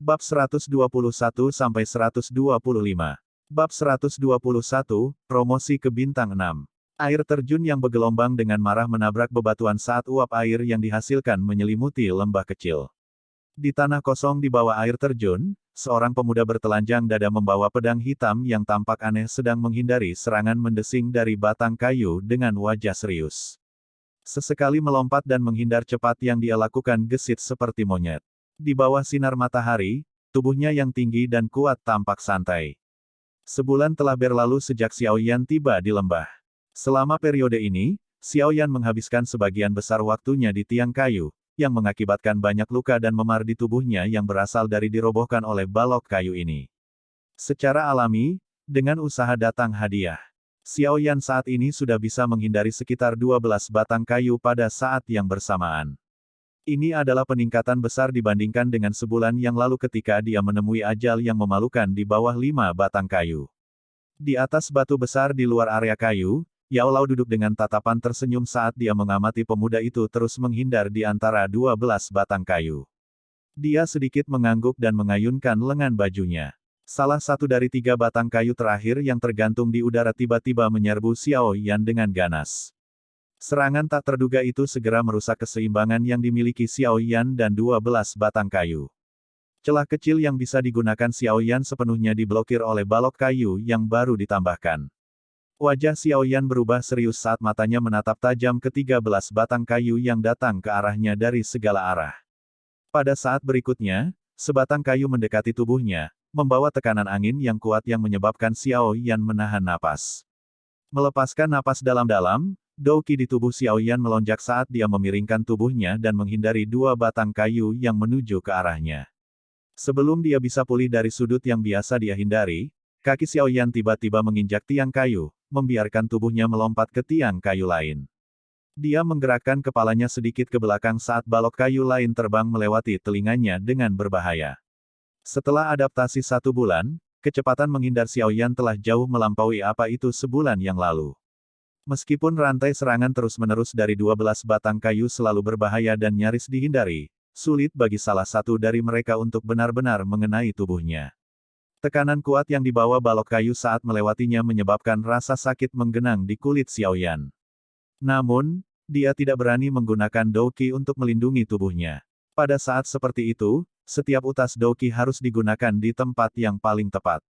Bab 121-125. Bab 121, Promosi ke Bintang 6. Air terjun yang bergelombang dengan marah menabrak bebatuan saat uap air yang dihasilkan menyelimuti lembah kecil. Di tanah kosong di bawah air terjun, seorang pemuda bertelanjang dada membawa pedang hitam yang tampak aneh sedang menghindari serangan mendesing dari batang kayu dengan wajah serius. Sesekali melompat dan menghindar cepat yang dia lakukan gesit seperti monyet. Di bawah sinar matahari, tubuhnya yang tinggi dan kuat tampak santai. Sebulan telah berlalu sejak Xiao Yan tiba di lembah. Selama periode ini, Xiao Yan menghabiskan sebagian besar waktunya di tiang kayu, yang mengakibatkan banyak luka dan memar di tubuhnya yang berasal dari dirobohkan oleh balok kayu ini. Secara alami, dengan usaha datang hadiah, Xiao Yan saat ini sudah bisa menghindari sekitar 12 batang kayu pada saat yang bersamaan. Ini adalah peningkatan besar dibandingkan dengan sebulan yang lalu ketika dia menemui ajal yang memalukan di bawah 5 batang kayu. Di atas batu besar di luar area kayu, Yao Lao duduk dengan tatapan tersenyum saat dia mengamati pemuda itu terus menghindar di antara 12 batang kayu. Dia sedikit mengangguk dan mengayunkan lengan bajunya. Salah satu dari 3 batang kayu terakhir yang tergantung di udara tiba-tiba menyerbu Xiao Yan dengan ganas. Serangan tak terduga itu segera merusak keseimbangan yang dimiliki Xiao Yan dan 12 batang kayu. Celah kecil yang bisa digunakan Xiao Yan sepenuhnya diblokir oleh balok kayu yang baru ditambahkan. Wajah Xiao Yan berubah serius saat matanya menatap tajam ke-13 batang kayu yang datang ke arahnya dari segala arah. Pada saat berikutnya, sebatang kayu mendekati tubuhnya, membawa tekanan angin yang kuat yang menyebabkan Xiao Yan menahan napas. Melepaskan napas dalam-dalam, Douqi di tubuh Xiao Yan melonjak saat dia memiringkan tubuhnya dan menghindari 2 batang kayu yang menuju ke arahnya. Sebelum dia bisa pulih dari sudut yang biasa dia hindari, kaki Xiao Yan tiba-tiba menginjak tiang kayu, membiarkan tubuhnya melompat ke tiang kayu lain. Dia menggerakkan kepalanya sedikit ke belakang saat balok kayu lain terbang melewati telinganya dengan berbahaya. Setelah adaptasi 1 bulan, kecepatan menghindar Xiao Yan telah jauh melampaui apa itu sebulan yang lalu. Meskipun rantai serangan terus-menerus dari 12 batang kayu selalu berbahaya dan nyaris dihindari, sulit bagi salah satu dari mereka untuk benar-benar mengenai tubuhnya. Tekanan kuat yang dibawa balok kayu saat melewatinya menyebabkan rasa sakit menggenang di kulit Xiao Yan. Namun, dia tidak berani menggunakan Douqi untuk melindungi tubuhnya. Pada saat seperti itu, setiap utas Douqi harus digunakan di tempat yang paling tepat.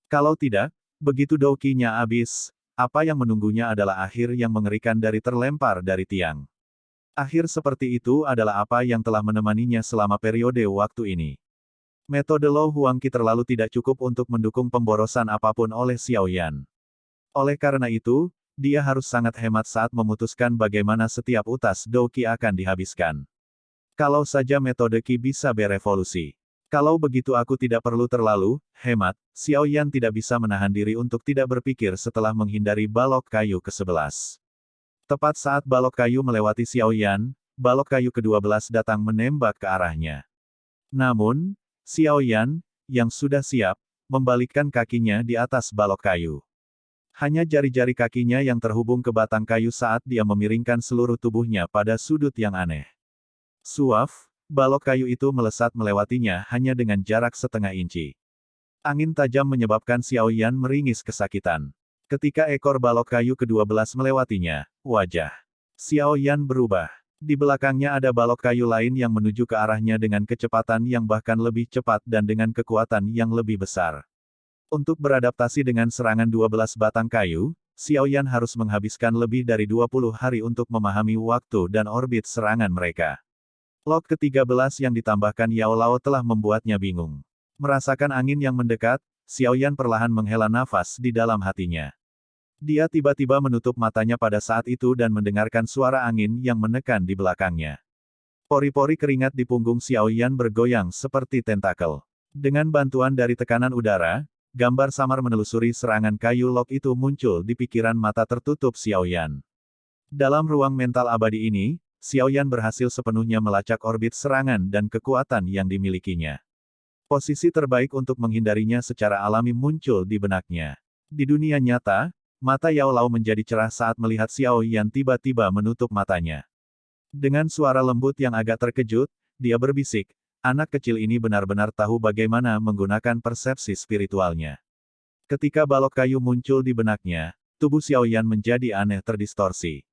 Kalau tidak, begitu Douqi-nya habis, apa yang menunggunya adalah akhir yang mengerikan dari terlempar dari tiang. Akhir seperti itu adalah apa yang telah menemaninya selama periode waktu ini. Metode Lo Huangqi terlalu tidak cukup untuk mendukung pemborosan apapun oleh Xiao Yan. Oleh karena itu, dia harus sangat hemat saat memutuskan bagaimana setiap utas Douqi akan dihabiskan. Kalau saja metode Qi bisa berevolusi. Kalau begitu aku tidak perlu terlalu hemat, Xiao Yan tidak bisa menahan diri untuk tidak berpikir setelah menghindari balok kayu ke-11. Tepat saat balok kayu melewati Xiao Yan, balok kayu ke-12 datang menembak ke arahnya. Namun, Xiao Yan, yang sudah siap, membalikkan kakinya di atas balok kayu. Hanya jari-jari kakinya yang terhubung ke batang kayu saat dia memiringkan seluruh tubuhnya pada sudut yang aneh. Suaf, balok kayu itu melesat melewatinya hanya dengan jarak setengah inci. Angin tajam menyebabkan Xiao Yan meringis kesakitan. Ketika ekor balok kayu ke-12 melewatinya, wajah Xiao Yan berubah. Di belakangnya ada balok kayu lain yang menuju ke arahnya dengan kecepatan yang bahkan lebih cepat dan dengan kekuatan yang lebih besar. Untuk beradaptasi dengan serangan 12 batang kayu, Xiao Yan harus menghabiskan lebih dari 20 hari untuk memahami waktu dan orbit serangan mereka. Log ke-13 yang ditambahkan Yao Lao telah membuatnya bingung. Merasakan angin yang mendekat, Xiao Yan perlahan menghela nafas di dalam hatinya. Dia tiba-tiba menutup matanya pada saat itu dan mendengarkan suara angin yang menekan di belakangnya. Pori-pori keringat di punggung Xiao Yan bergoyang seperti tentakel. Dengan bantuan dari tekanan udara, gambar samar menelusuri serangan kayu log itu muncul di pikiran mata tertutup Xiao Yan. Dalam ruang mental abadi ini, Xiao Yan berhasil sepenuhnya melacak orbit serangan dan kekuatan yang dimilikinya. Posisi terbaik untuk menghindarinya secara alami muncul di benaknya. Di dunia nyata, mata Yao Lao menjadi cerah saat melihat Xiao Yan tiba-tiba menutup matanya. Dengan suara lembut yang agak terkejut, dia berbisik, Anak kecil ini benar-benar tahu bagaimana menggunakan persepsi spiritualnya. Ketika balok kayu muncul di benaknya, tubuh Xiao Yan menjadi aneh terdistorsi.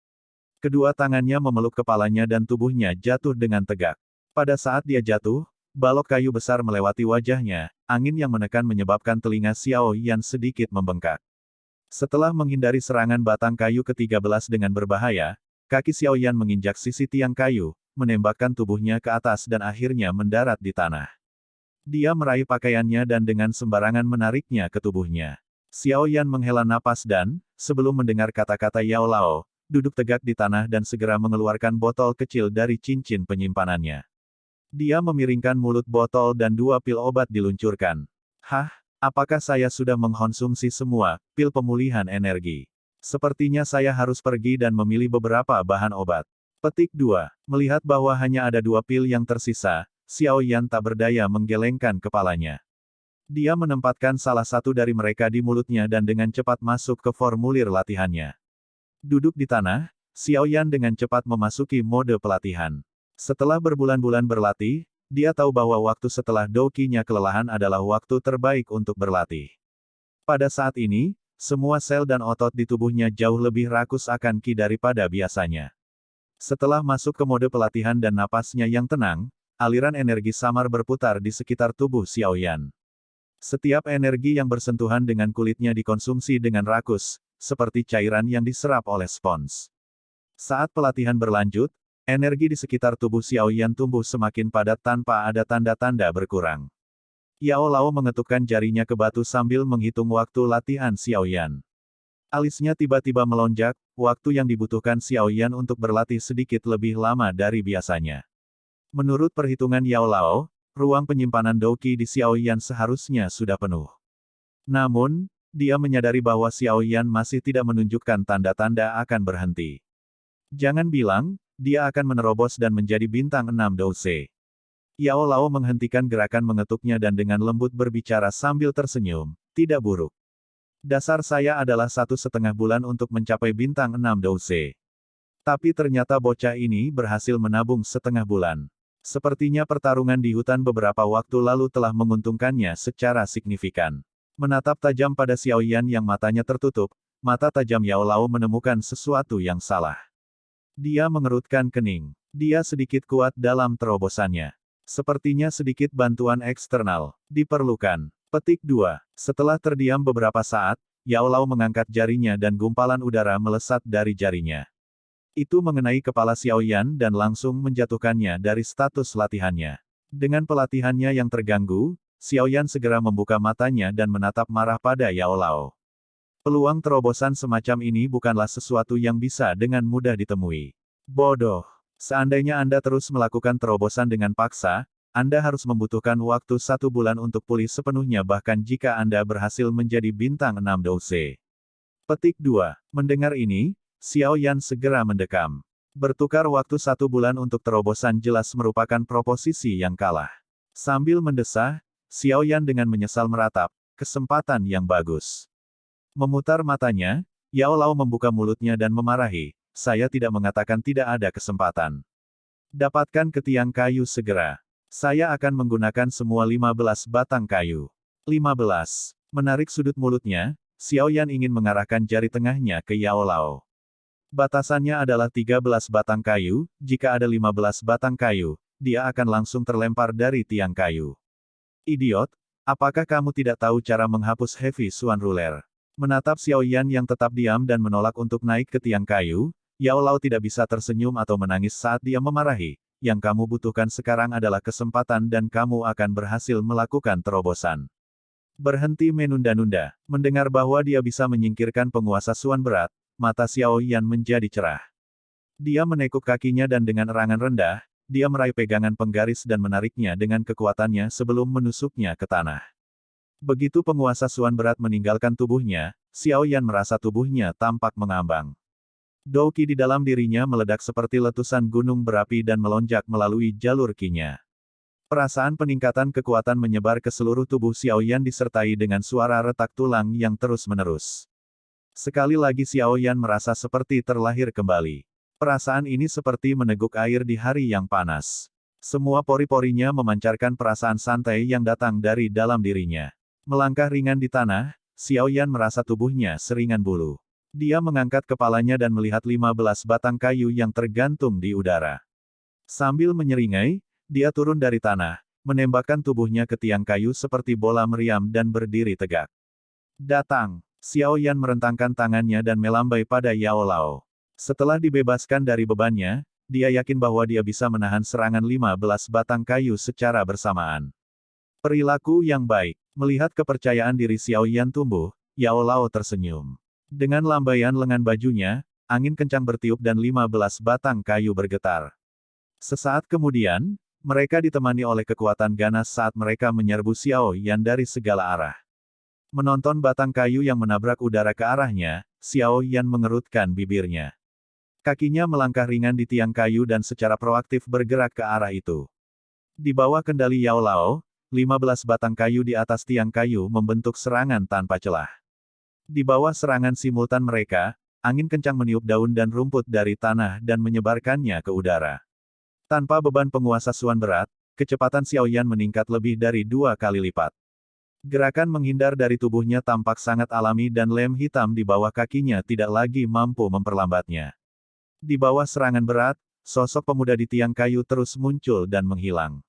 Kedua tangannya memeluk kepalanya dan tubuhnya jatuh dengan tegak. Pada saat dia jatuh, balok kayu besar melewati wajahnya, angin yang menekan menyebabkan telinga Xiao Yan sedikit membengkak. Setelah menghindari serangan batang kayu ke-13 dengan berbahaya, kaki Xiao Yan menginjak sisi tiang kayu, menembakkan tubuhnya ke atas dan akhirnya mendarat di tanah. Dia meraih pakaiannya dan dengan sembarangan menariknya ke tubuhnya. Xiao Yan menghela napas dan, sebelum mendengar kata-kata Yao Lao, duduk tegak di tanah dan segera mengeluarkan botol kecil dari cincin penyimpanannya. Dia memiringkan mulut botol dan 2 pil obat diluncurkan. Hah, apakah saya sudah mengkonsumsi semua pil pemulihan energi? Sepertinya saya harus pergi dan memilih beberapa bahan obat. Petik 2. Melihat bahwa hanya ada 2 pil yang tersisa, Xiao Yan tak berdaya menggelengkan kepalanya. Dia menempatkan salah satu dari mereka di mulutnya dan dengan cepat masuk ke formulir latihannya. Duduk di tanah, Xiao Yan dengan cepat memasuki mode pelatihan. Setelah berbulan-bulan berlatih, dia tahu bahwa waktu setelah Doki-nya kelelahan adalah waktu terbaik untuk berlatih. Pada saat ini, semua sel dan otot di tubuhnya jauh lebih rakus akan Qi daripada biasanya. Setelah masuk ke mode pelatihan dan napasnya yang tenang, aliran energi samar berputar di sekitar tubuh Xiao Yan. Setiap energi yang bersentuhan dengan kulitnya dikonsumsi dengan rakus, seperti cairan yang diserap oleh spons. Saat pelatihan berlanjut, energi di sekitar tubuh Xiao Yan tumbuh semakin padat tanpa ada tanda-tanda berkurang. Yao Lao mengetukkan jarinya ke batu sambil menghitung waktu latihan Xiao Yan. Alisnya tiba-tiba melonjak, waktu yang dibutuhkan Xiao Yan untuk berlatih sedikit lebih lama dari biasanya. Menurut perhitungan Yao Lao, ruang penyimpanan Doki di Xiao Yan seharusnya sudah penuh. Namun, dia menyadari bahwa Xiao Yan masih tidak menunjukkan tanda-tanda akan berhenti. Jangan bilang, dia akan menerobos dan menjadi bintang 6 Douse. Yao Lao menghentikan gerakan mengetuknya dan dengan lembut berbicara sambil tersenyum, tidak buruk. Dasar saya adalah 1,5 bulan untuk mencapai bintang 6 Douse. Tapi ternyata bocah ini berhasil menabung setengah bulan. Sepertinya pertarungan di hutan beberapa waktu lalu telah menguntungkannya secara signifikan. Menatap tajam pada Xiao Yan yang matanya tertutup, mata tajam Yao Lao menemukan sesuatu yang salah. Dia mengerutkan kening. Dia sedikit kuat dalam terobosannya. Sepertinya sedikit bantuan eksternal diperlukan. Petik 2. Setelah terdiam beberapa saat, Yao Lao mengangkat jarinya dan gumpalan udara melesat dari jarinya. Itu mengenai kepala Xiao Yan dan langsung menjatuhkannya dari status latihannya. Dengan pelatihannya yang terganggu, Xiao Yan segera membuka matanya dan menatap marah pada Yao Lao. Peluang terobosan semacam ini bukanlah sesuatu yang bisa dengan mudah ditemui. Bodoh. Seandainya Anda terus melakukan terobosan dengan paksa, Anda harus membutuhkan waktu 1 bulan untuk pulih sepenuhnya bahkan jika Anda berhasil menjadi bintang 6 Douse. Petik 2. Mendengar ini, Xiao Yan segera mendekam. Bertukar waktu 1 bulan untuk terobosan jelas merupakan proposisi yang kalah. Sambil mendesah, Xiao Yan dengan menyesal meratap, kesempatan yang bagus. Memutar matanya, Yao Lao membuka mulutnya dan memarahi, saya tidak mengatakan tidak ada kesempatan. Dapatkan ke tiang kayu segera. Saya akan menggunakan semua 15 batang kayu. 15. Menarik sudut mulutnya, Xiao Yan ingin mengarahkan jari tengahnya ke Yao Lao. Batasannya adalah 13 batang kayu, jika ada 15 batang kayu, dia akan langsung terlempar dari tiang kayu. Idiot, apakah kamu tidak tahu cara menghapus Heavy Swan Ruler? Menatap Xiao Yan yang tetap diam dan menolak untuk naik ke tiang kayu, Yao Lao tidak bisa tersenyum atau menangis saat dia memarahi. Yang kamu butuhkan sekarang adalah kesempatan dan kamu akan berhasil melakukan terobosan. Berhenti menunda-nunda. Mendengar bahwa dia bisa menyingkirkan penguasa Suan berat, mata Xiao Yan menjadi cerah. Dia menekuk kakinya dan dengan erangan rendah, dia meraih pegangan penggaris dan menariknya dengan kekuatannya sebelum menusuknya ke tanah. Begitu penguasa Suan berat meninggalkan tubuhnya, Xiao Yan merasa tubuhnya tampak mengambang. Doki di dalam dirinya meledak seperti letusan gunung berapi dan melonjak melalui jalur Qi-nya. Perasaan peningkatan kekuatan menyebar ke seluruh tubuh Xiao Yan disertai dengan suara retak tulang yang terus-menerus. Sekali lagi Xiao Yan merasa seperti terlahir kembali. Perasaan ini seperti meneguk air di hari yang panas. Semua pori-porinya memancarkan perasaan santai yang datang dari dalam dirinya. Melangkah ringan di tanah, Xiao Yan merasa tubuhnya seringan bulu. Dia mengangkat kepalanya dan melihat 15 batang kayu yang tergantung di udara. Sambil menyeringai, dia turun dari tanah, menembakkan tubuhnya ke tiang kayu seperti bola meriam dan berdiri tegak. Datang! Xiao Yan merentangkan tangannya dan melambai pada Yao Lao. Setelah dibebaskan dari bebannya, dia yakin bahwa dia bisa menahan serangan 15 batang kayu secara bersamaan. Perilaku yang baik. Melihat kepercayaan diri Xiao Yan tumbuh, Yao Lao tersenyum. Dengan lambaian lengan bajunya, angin kencang bertiup dan 15 batang kayu bergetar. Sesaat kemudian, mereka ditemani oleh kekuatan ganas saat mereka menyerbu Xiao Yan dari segala arah. Menonton batang kayu yang menabrak udara ke arahnya, Xiao Yan mengerutkan bibirnya. Kakinya melangkah ringan di tiang kayu dan secara proaktif bergerak ke arah itu. Di bawah kendali Yao Lao, 15 batang kayu di atas tiang kayu membentuk serangan tanpa celah. Di bawah serangan simultan mereka, angin kencang meniup daun dan rumput dari tanah dan menyebarkannya ke udara. Tanpa beban penguasaan berat, kecepatan Xiao Yan meningkat lebih dari 2 kali lipat. Gerakan menghindar dari tubuhnya tampak sangat alami dan lem hitam di bawah kakinya tidak lagi mampu memperlambatnya. Di bawah serangan berat, sosok pemuda di tiang kayu terus muncul dan menghilang.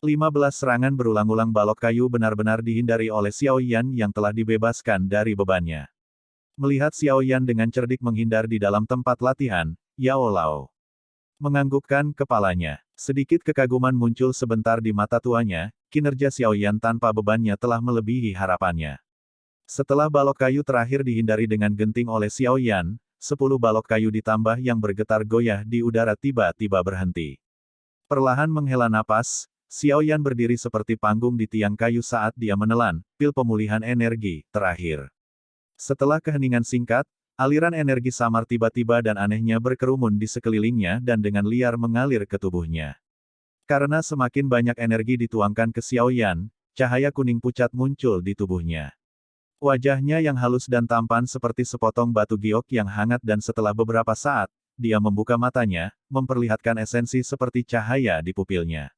15 serangan berulang-ulang balok kayu benar-benar dihindari oleh Xiao Yan yang telah dibebaskan dari bebannya. Melihat Xiao Yan dengan cerdik menghindar di dalam tempat latihan, Yao Lao menganggukkan kepalanya. Sedikit kekaguman muncul sebentar di mata tuanya, kinerja Xiao Yan tanpa bebannya telah melebihi harapannya. Setelah balok kayu terakhir dihindari dengan genting oleh Xiao Yan, 10 balok kayu ditambah yang bergetar goyah di udara tiba-tiba berhenti. Perlahan menghela napas, Xiao Yan berdiri seperti panggung di tiang kayu saat dia menelan pil pemulihan energi terakhir. Setelah keheningan singkat, aliran energi samar tiba-tiba dan anehnya berkerumun di sekelilingnya dan dengan liar mengalir ke tubuhnya. Karena semakin banyak energi dituangkan ke Xiao Yan, cahaya kuning pucat muncul di tubuhnya. Wajahnya yang halus dan tampan seperti sepotong batu giok yang hangat dan setelah beberapa saat, dia membuka matanya, memperlihatkan esensi seperti cahaya di pupilnya.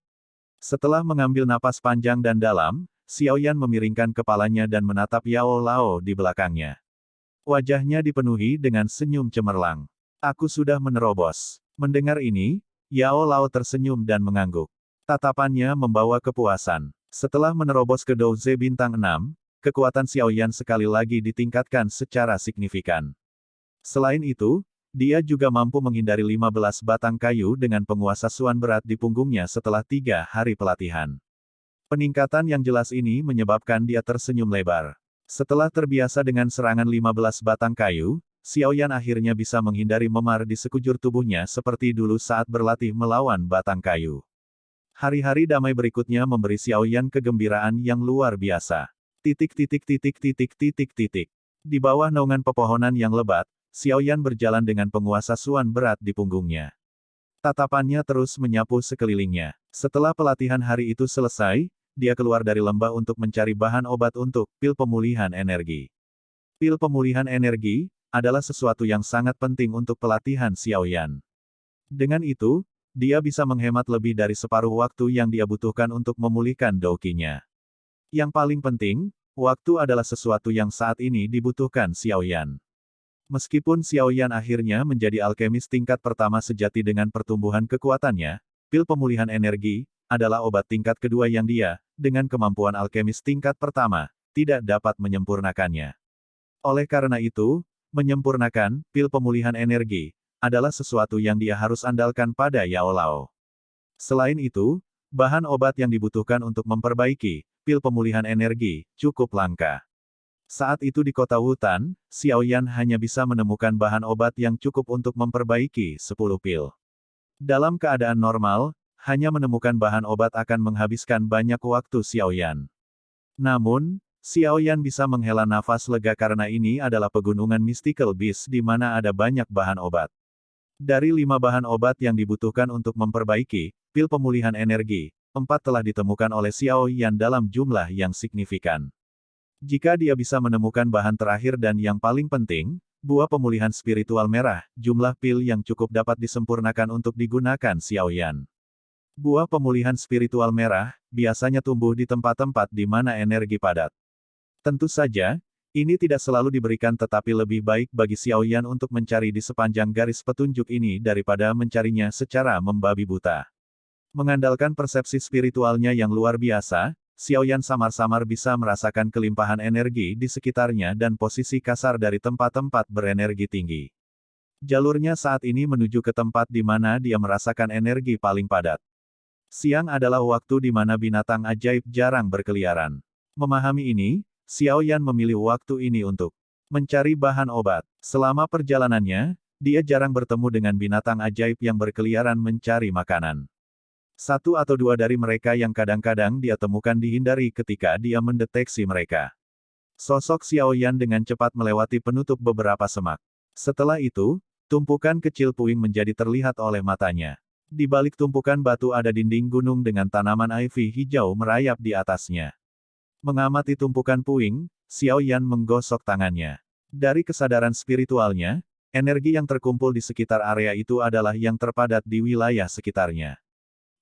Setelah mengambil napas panjang dan dalam, Xiao Yan memiringkan kepalanya dan menatap Yao Lao di belakangnya. Wajahnya dipenuhi dengan senyum cemerlang. Aku sudah menerobos. Mendengar ini, Yao Lao tersenyum dan mengangguk. Tatapannya membawa kepuasan. Setelah menerobos ke Douze bintang 6, kekuatan Xiao Yan sekali lagi ditingkatkan secara signifikan. Selain itu, dia juga mampu menghindari 15 batang kayu dengan penguasaan berat di punggungnya setelah 3 hari pelatihan. Peningkatan yang jelas ini menyebabkan dia tersenyum lebar. Setelah terbiasa dengan serangan 15 batang kayu, Xiao Yan akhirnya bisa menghindari memar di sekujur tubuhnya seperti dulu saat berlatih melawan batang kayu. Hari-hari damai berikutnya memberi Xiao Yan kegembiraan yang luar biasa. Di bawah naungan pepohonan yang lebat, Xiao Yan berjalan dengan penguasaan berat di punggungnya. Tatapannya terus menyapu sekelilingnya. Setelah pelatihan hari itu selesai, dia keluar dari lembah untuk mencari bahan obat untuk pil pemulihan energi. Pil pemulihan energi adalah sesuatu yang sangat penting untuk pelatihan Xiao Yan. Dengan itu, dia bisa menghemat lebih dari separuh waktu yang dia butuhkan untuk memulihkan douqinya. Yang paling penting, waktu adalah sesuatu yang saat ini dibutuhkan Xiao Yan. Meskipun Xiao Yan akhirnya menjadi alkemis tingkat pertama sejati dengan pertumbuhan kekuatannya, pil pemulihan energi adalah obat tingkat kedua yang dia, dengan kemampuan alkemis tingkat pertama, tidak dapat menyempurnakannya. Oleh karena itu, menyempurnakan pil pemulihan energi adalah sesuatu yang dia harus andalkan pada Yao Lao. Selain itu, bahan obat yang dibutuhkan untuk memperbaiki pil pemulihan energi cukup langka. Saat itu di kota hutan, Xiao Yan hanya bisa menemukan bahan obat yang cukup untuk memperbaiki 10 pil. Dalam keadaan normal, hanya menemukan bahan obat akan menghabiskan banyak waktu Xiao Yan. Namun, Xiao Yan bisa menghela nafas lega karena ini adalah pegunungan Mystical Beast di mana ada banyak bahan obat. Dari 5 bahan obat yang dibutuhkan untuk memperbaiki pil pemulihan energi, 4 telah ditemukan oleh Xiao Yan dalam jumlah yang signifikan. Jika dia bisa menemukan bahan terakhir dan yang paling penting, buah pemulihan spiritual merah, jumlah pil yang cukup dapat disempurnakan untuk digunakan Xiao Yan. Buah pemulihan spiritual merah, biasanya tumbuh di tempat-tempat di mana energi padat. Tentu saja, ini tidak selalu diberikan tetapi lebih baik bagi Xiaoyan untuk mencari di sepanjang garis petunjuk ini daripada mencarinya secara membabi buta. Mengandalkan persepsi spiritualnya yang luar biasa, Xiaoyan samar-samar bisa merasakan kelimpahan energi di sekitarnya dan posisi kasar dari tempat-tempat berenergi tinggi. Jalurnya saat ini menuju ke tempat di mana dia merasakan energi paling padat. Siang adalah waktu di mana binatang ajaib jarang berkeliaran. Memahami ini, Xiaoyan memilih waktu ini untuk mencari bahan obat. Selama perjalanannya, dia jarang bertemu dengan binatang ajaib yang berkeliaran mencari makanan. Satu atau dua dari mereka yang kadang-kadang dia temukan dihindari ketika dia mendeteksi mereka. Sosok Xiaoyan dengan cepat melewati penutup beberapa semak. Setelah itu, tumpukan kecil puing menjadi terlihat oleh matanya. Di balik tumpukan batu ada dinding gunung dengan tanaman ivy hijau merayap di atasnya. Mengamati tumpukan puing, Xiaoyan menggosok tangannya. Dari kesadaran spiritualnya, energi yang terkumpul di sekitar area itu adalah yang terpadat di wilayah sekitarnya.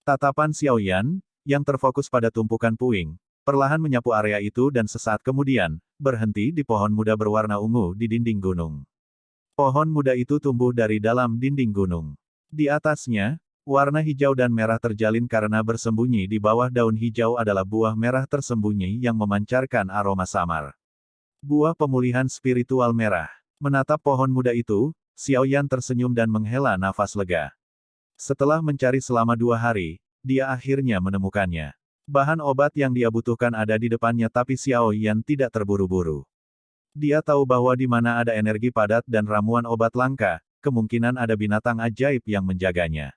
Tatapan Xiaoyan, yang terfokus pada tumpukan puing, perlahan menyapu area itu dan sesaat kemudian, berhenti di pohon muda berwarna ungu di dinding gunung. Pohon muda itu tumbuh dari dalam dinding gunung. Di atasnya, warna hijau dan merah terjalin karena bersembunyi di bawah daun hijau adalah buah merah tersembunyi yang memancarkan aroma samar. Buah pemulihan spiritual merah. Menatap pohon muda itu, Xiaoyan tersenyum dan menghela nafas lega. Setelah mencari selama 2 hari, dia akhirnya menemukannya. Bahan obat yang dia butuhkan ada di depannya tapi Xiaoyan tidak terburu-buru. Dia tahu bahwa di mana ada energi padat dan ramuan obat langka, kemungkinan ada binatang ajaib yang menjaganya.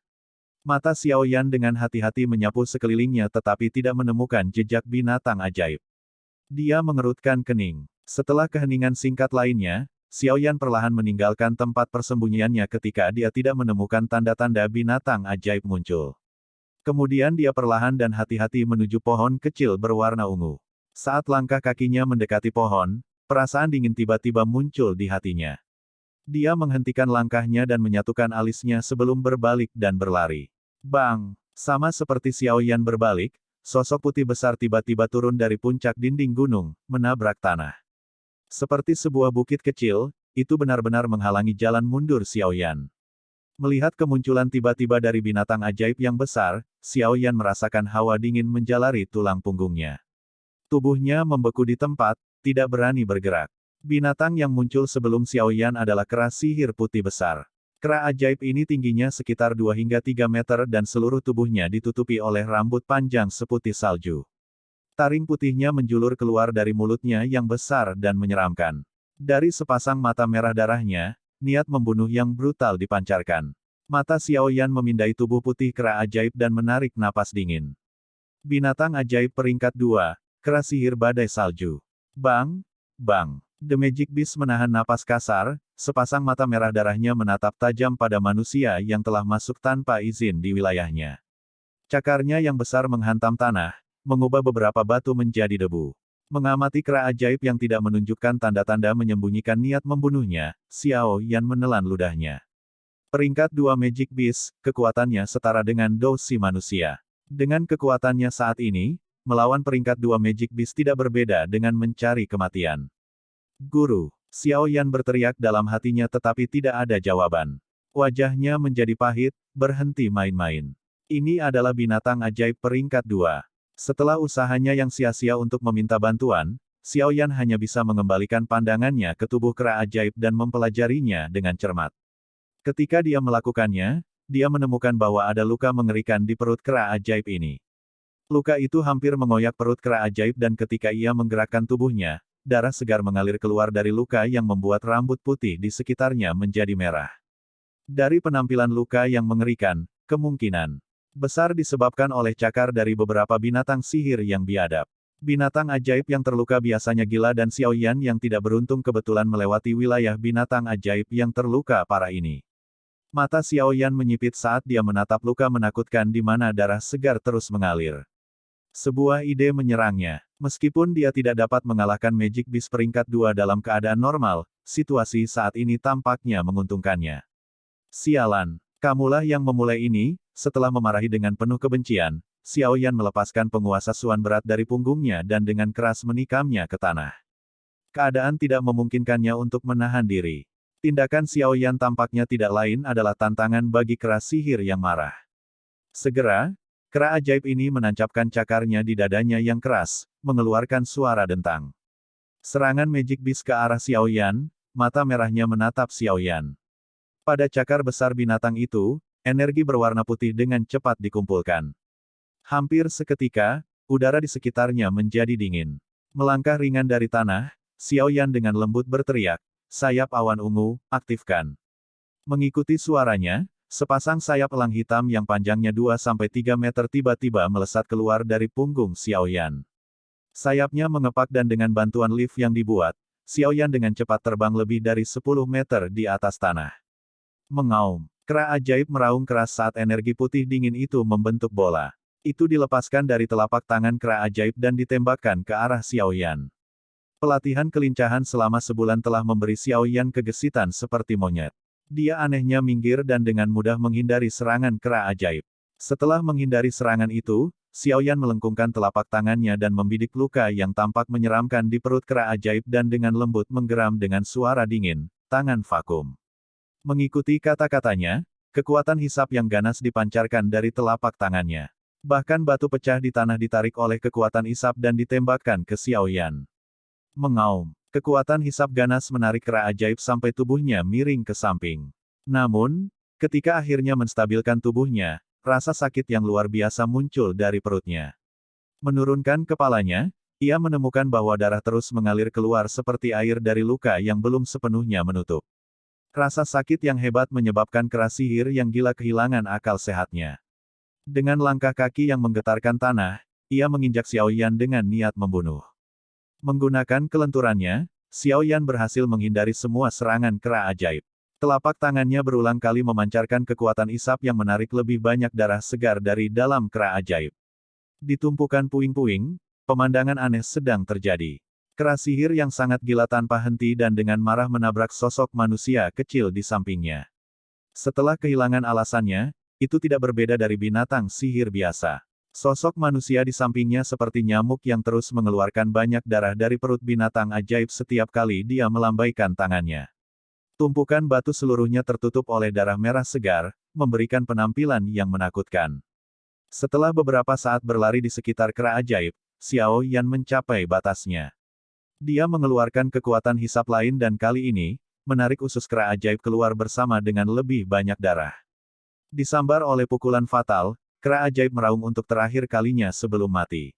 Mata Xiaoyan dengan hati-hati menyapu sekelilingnya tetapi tidak menemukan jejak binatang ajaib. Dia mengerutkan kening. Setelah keheningan singkat lainnya, Xiaoyan perlahan meninggalkan tempat persembunyiannya ketika dia tidak menemukan tanda-tanda binatang ajaib muncul. Kemudian dia perlahan dan hati-hati menuju pohon kecil berwarna ungu. Saat langkah kakinya mendekati pohon, perasaan dingin tiba-tiba muncul di hatinya. Dia menghentikan langkahnya dan menyatukan alisnya sebelum berbalik dan berlari. Bang! Sama seperti Xiaoyan berbalik, sosok putih besar tiba-tiba turun dari puncak dinding gunung, menabrak tanah. Seperti sebuah bukit kecil, itu benar-benar menghalangi jalan mundur Xiaoyan. Melihat kemunculan tiba-tiba dari binatang ajaib yang besar, Xiaoyan merasakan hawa dingin menjalari tulang punggungnya. Tubuhnya membeku di tempat, tidak berani bergerak. Binatang yang muncul sebelum Xiaoyan adalah kera sihir putih besar. Kera ajaib ini tingginya sekitar 2 hingga 3 meter dan seluruh tubuhnya ditutupi oleh rambut panjang seputih salju. Taring putihnya menjulur keluar dari mulutnya yang besar dan menyeramkan. Dari sepasang mata merah darahnya, niat membunuh yang brutal dipancarkan. Mata Xiaoyan memindai tubuh putih kera ajaib dan menarik napas dingin. Binatang ajaib peringkat 2, kera sihir badai salju. Bang! Bang! The Magic Beast menahan napas kasar, sepasang mata merah darahnya menatap tajam pada manusia yang telah masuk tanpa izin di wilayahnya. Cakarnya yang besar menghantam tanah, mengubah beberapa batu menjadi debu. Mengamati kera ajaib yang tidak menunjukkan tanda-tanda menyembunyikan niat membunuhnya, Xiao Yan menelan ludahnya. Peringkat 2 Magic Beast, kekuatannya setara dengan Dousi manusia. Dengan kekuatannya saat ini, melawan peringkat 2 Magic Beast tidak berbeda dengan mencari kematian. Guru, Xiao Yan berteriak dalam hatinya tetapi tidak ada jawaban. Wajahnya menjadi pahit, berhenti main-main. Ini adalah binatang ajaib peringkat 2. Setelah usahanya yang sia-sia untuk meminta bantuan, Xiao Yan hanya bisa mengembalikan pandangannya ke tubuh kera ajaib dan mempelajarinya dengan cermat. Ketika dia melakukannya, dia menemukan bahwa ada luka mengerikan di perut kera ajaib ini. Luka itu hampir mengoyak perut kera ajaib dan ketika ia menggerakkan tubuhnya, darah segar mengalir keluar dari luka yang membuat rambut putih di sekitarnya menjadi merah. Dari penampilan luka yang mengerikan, kemungkinan besar disebabkan oleh cakar dari beberapa binatang sihir yang biadab. Binatang ajaib yang terluka biasanya gila dan Xiao Yan yang tidak beruntung kebetulan melewati wilayah binatang ajaib yang terluka parah ini. Mata Xiao Yan menyipit saat dia menatap luka menakutkan di mana darah segar terus mengalir. Sebuah ide menyerangnya. Meskipun dia tidak dapat mengalahkan Magic Beast peringkat 2 dalam keadaan normal, situasi saat ini tampaknya menguntungkannya. Sialan, kamulah yang memulai ini, setelah memarahi dengan penuh kebencian, Xiao Yan melepaskan penguasa Suan berat dari punggungnya dan dengan keras menikamnya ke tanah. Keadaan tidak memungkinkannya untuk menahan diri. Tindakan Xiao Yan tampaknya tidak lain adalah tantangan bagi kera sihir yang marah. Segera, kera ajaib ini menancapkan cakarnya di dadanya yang keras, mengeluarkan suara dentang. Serangan Magic Beast ke arah Xiao Yan, mata merahnya menatap Xiao Yan. Pada cakar besar binatang itu, energi berwarna putih dengan cepat dikumpulkan. Hampir seketika, udara di sekitarnya menjadi dingin. Melangkah ringan dari tanah, Xiao Yan dengan lembut berteriak, "Sayap awan ungu, aktifkan." Mengikuti suaranya, sepasang sayap elang hitam yang panjangnya 2-3 meter tiba-tiba melesat keluar dari punggung Xiao Yan. Sayapnya mengepak dan dengan bantuan lift yang dibuat, Xiao Yan dengan cepat terbang lebih dari 10 meter di atas tanah. Mengaum. Kera ajaib meraung keras saat energi putih dingin itu membentuk bola. Itu dilepaskan dari telapak tangan kera ajaib dan ditembakkan ke arah Xiao Yan. Pelatihan kelincahan selama sebulan telah memberi Xiao Yan kegesitan seperti monyet. Dia anehnya minggir dan dengan mudah menghindari serangan kera ajaib. Setelah menghindari serangan itu, Xiao Yan melengkungkan telapak tangannya dan membidik luka yang tampak menyeramkan di perut kera ajaib dan dengan lembut menggeram dengan suara dingin, "Tangan vakum." Mengikuti kata-katanya, kekuatan hisap yang ganas dipancarkan dari telapak tangannya. Bahkan batu pecah di tanah ditarik oleh kekuatan hisap dan ditembakkan ke Xiao Yan. Mengaum. Kekuatan hisap ganas menarik kera ajaib sampai tubuhnya miring ke samping. Namun, ketika akhirnya menstabilkan tubuhnya, rasa sakit yang luar biasa muncul dari perutnya. Menurunkan kepalanya, ia menemukan bahwa darah terus mengalir keluar seperti air dari luka yang belum sepenuhnya menutup. Rasa sakit yang hebat menyebabkan kera sihir yang gila kehilangan akal sehatnya. Dengan langkah kaki yang menggetarkan tanah, ia menginjak Xiao Yan dengan niat membunuh. Menggunakan kelenturannya, Xiao Yan berhasil menghindari semua serangan kera ajaib. Telapak tangannya berulang kali memancarkan kekuatan isap yang menarik lebih banyak darah segar dari dalam kera ajaib. Di tumpukan puing-puing, pemandangan aneh sedang terjadi. Kera sihir yang sangat gila tanpa henti dan dengan marah menabrak sosok manusia kecil di sampingnya. Setelah kehilangan alasannya, itu tidak berbeda dari binatang sihir biasa. Sosok manusia di sampingnya seperti nyamuk yang terus mengeluarkan banyak darah dari perut binatang ajaib setiap kali dia melambaikan tangannya. Tumpukan batu seluruhnya tertutup oleh darah merah segar, memberikan penampilan yang menakutkan. Setelah beberapa saat berlari di sekitar kera ajaib, Xiao Yan mencapai batasnya. Dia mengeluarkan kekuatan hisap lain dan kali ini, menarik usus kera ajaib keluar bersama dengan lebih banyak darah. Disambar oleh pukulan fatal, kera ajaib meraung untuk terakhir kalinya sebelum mati.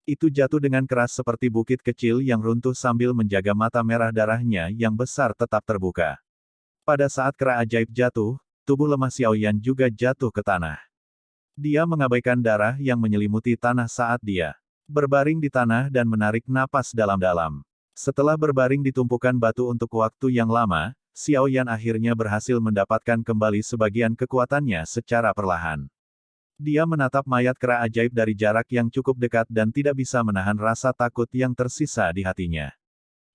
Itu jatuh dengan keras seperti bukit kecil yang runtuh sambil menjaga mata merah darahnya yang besar tetap terbuka. Pada saat kera ajaib jatuh, tubuh lemah Xiao Yan juga jatuh ke tanah. Dia mengabaikan darah yang menyelimuti tanah saat dia berbaring di tanah dan menarik napas dalam-dalam. Setelah berbaring di tumpukan batu untuk waktu yang lama, Xiao Yan akhirnya berhasil mendapatkan kembali sebagian kekuatannya secara perlahan. Dia menatap mayat kera ajaib dari jarak yang cukup dekat dan tidak bisa menahan rasa takut yang tersisa di hatinya.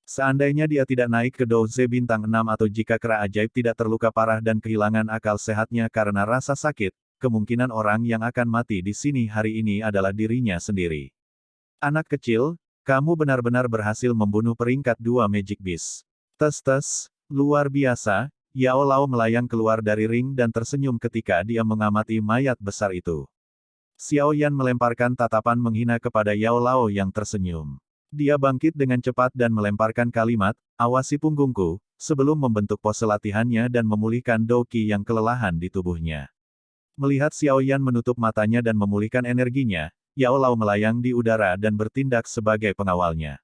Seandainya dia tidak naik ke Douze bintang 6 atau jika kera ajaib tidak terluka parah dan kehilangan akal sehatnya karena rasa sakit, kemungkinan orang yang akan mati di sini hari ini adalah dirinya sendiri. Anak kecil, kamu benar-benar berhasil membunuh peringkat 2 Magic Beast. Tes-tes. Luar biasa, Yao Lao melayang keluar dari ring dan tersenyum ketika dia mengamati mayat besar itu. Xiao Yan melemparkan tatapan menghina kepada Yao Lao yang tersenyum. Dia bangkit dengan cepat dan melemparkan kalimat, "Awasi punggungku," sebelum membentuk pose latihannya dan memulihkan Douqi yang kelelahan di tubuhnya. Melihat Xiao Yan menutup matanya dan memulihkan energinya, Yao Lao melayang di udara dan bertindak sebagai pengawalnya.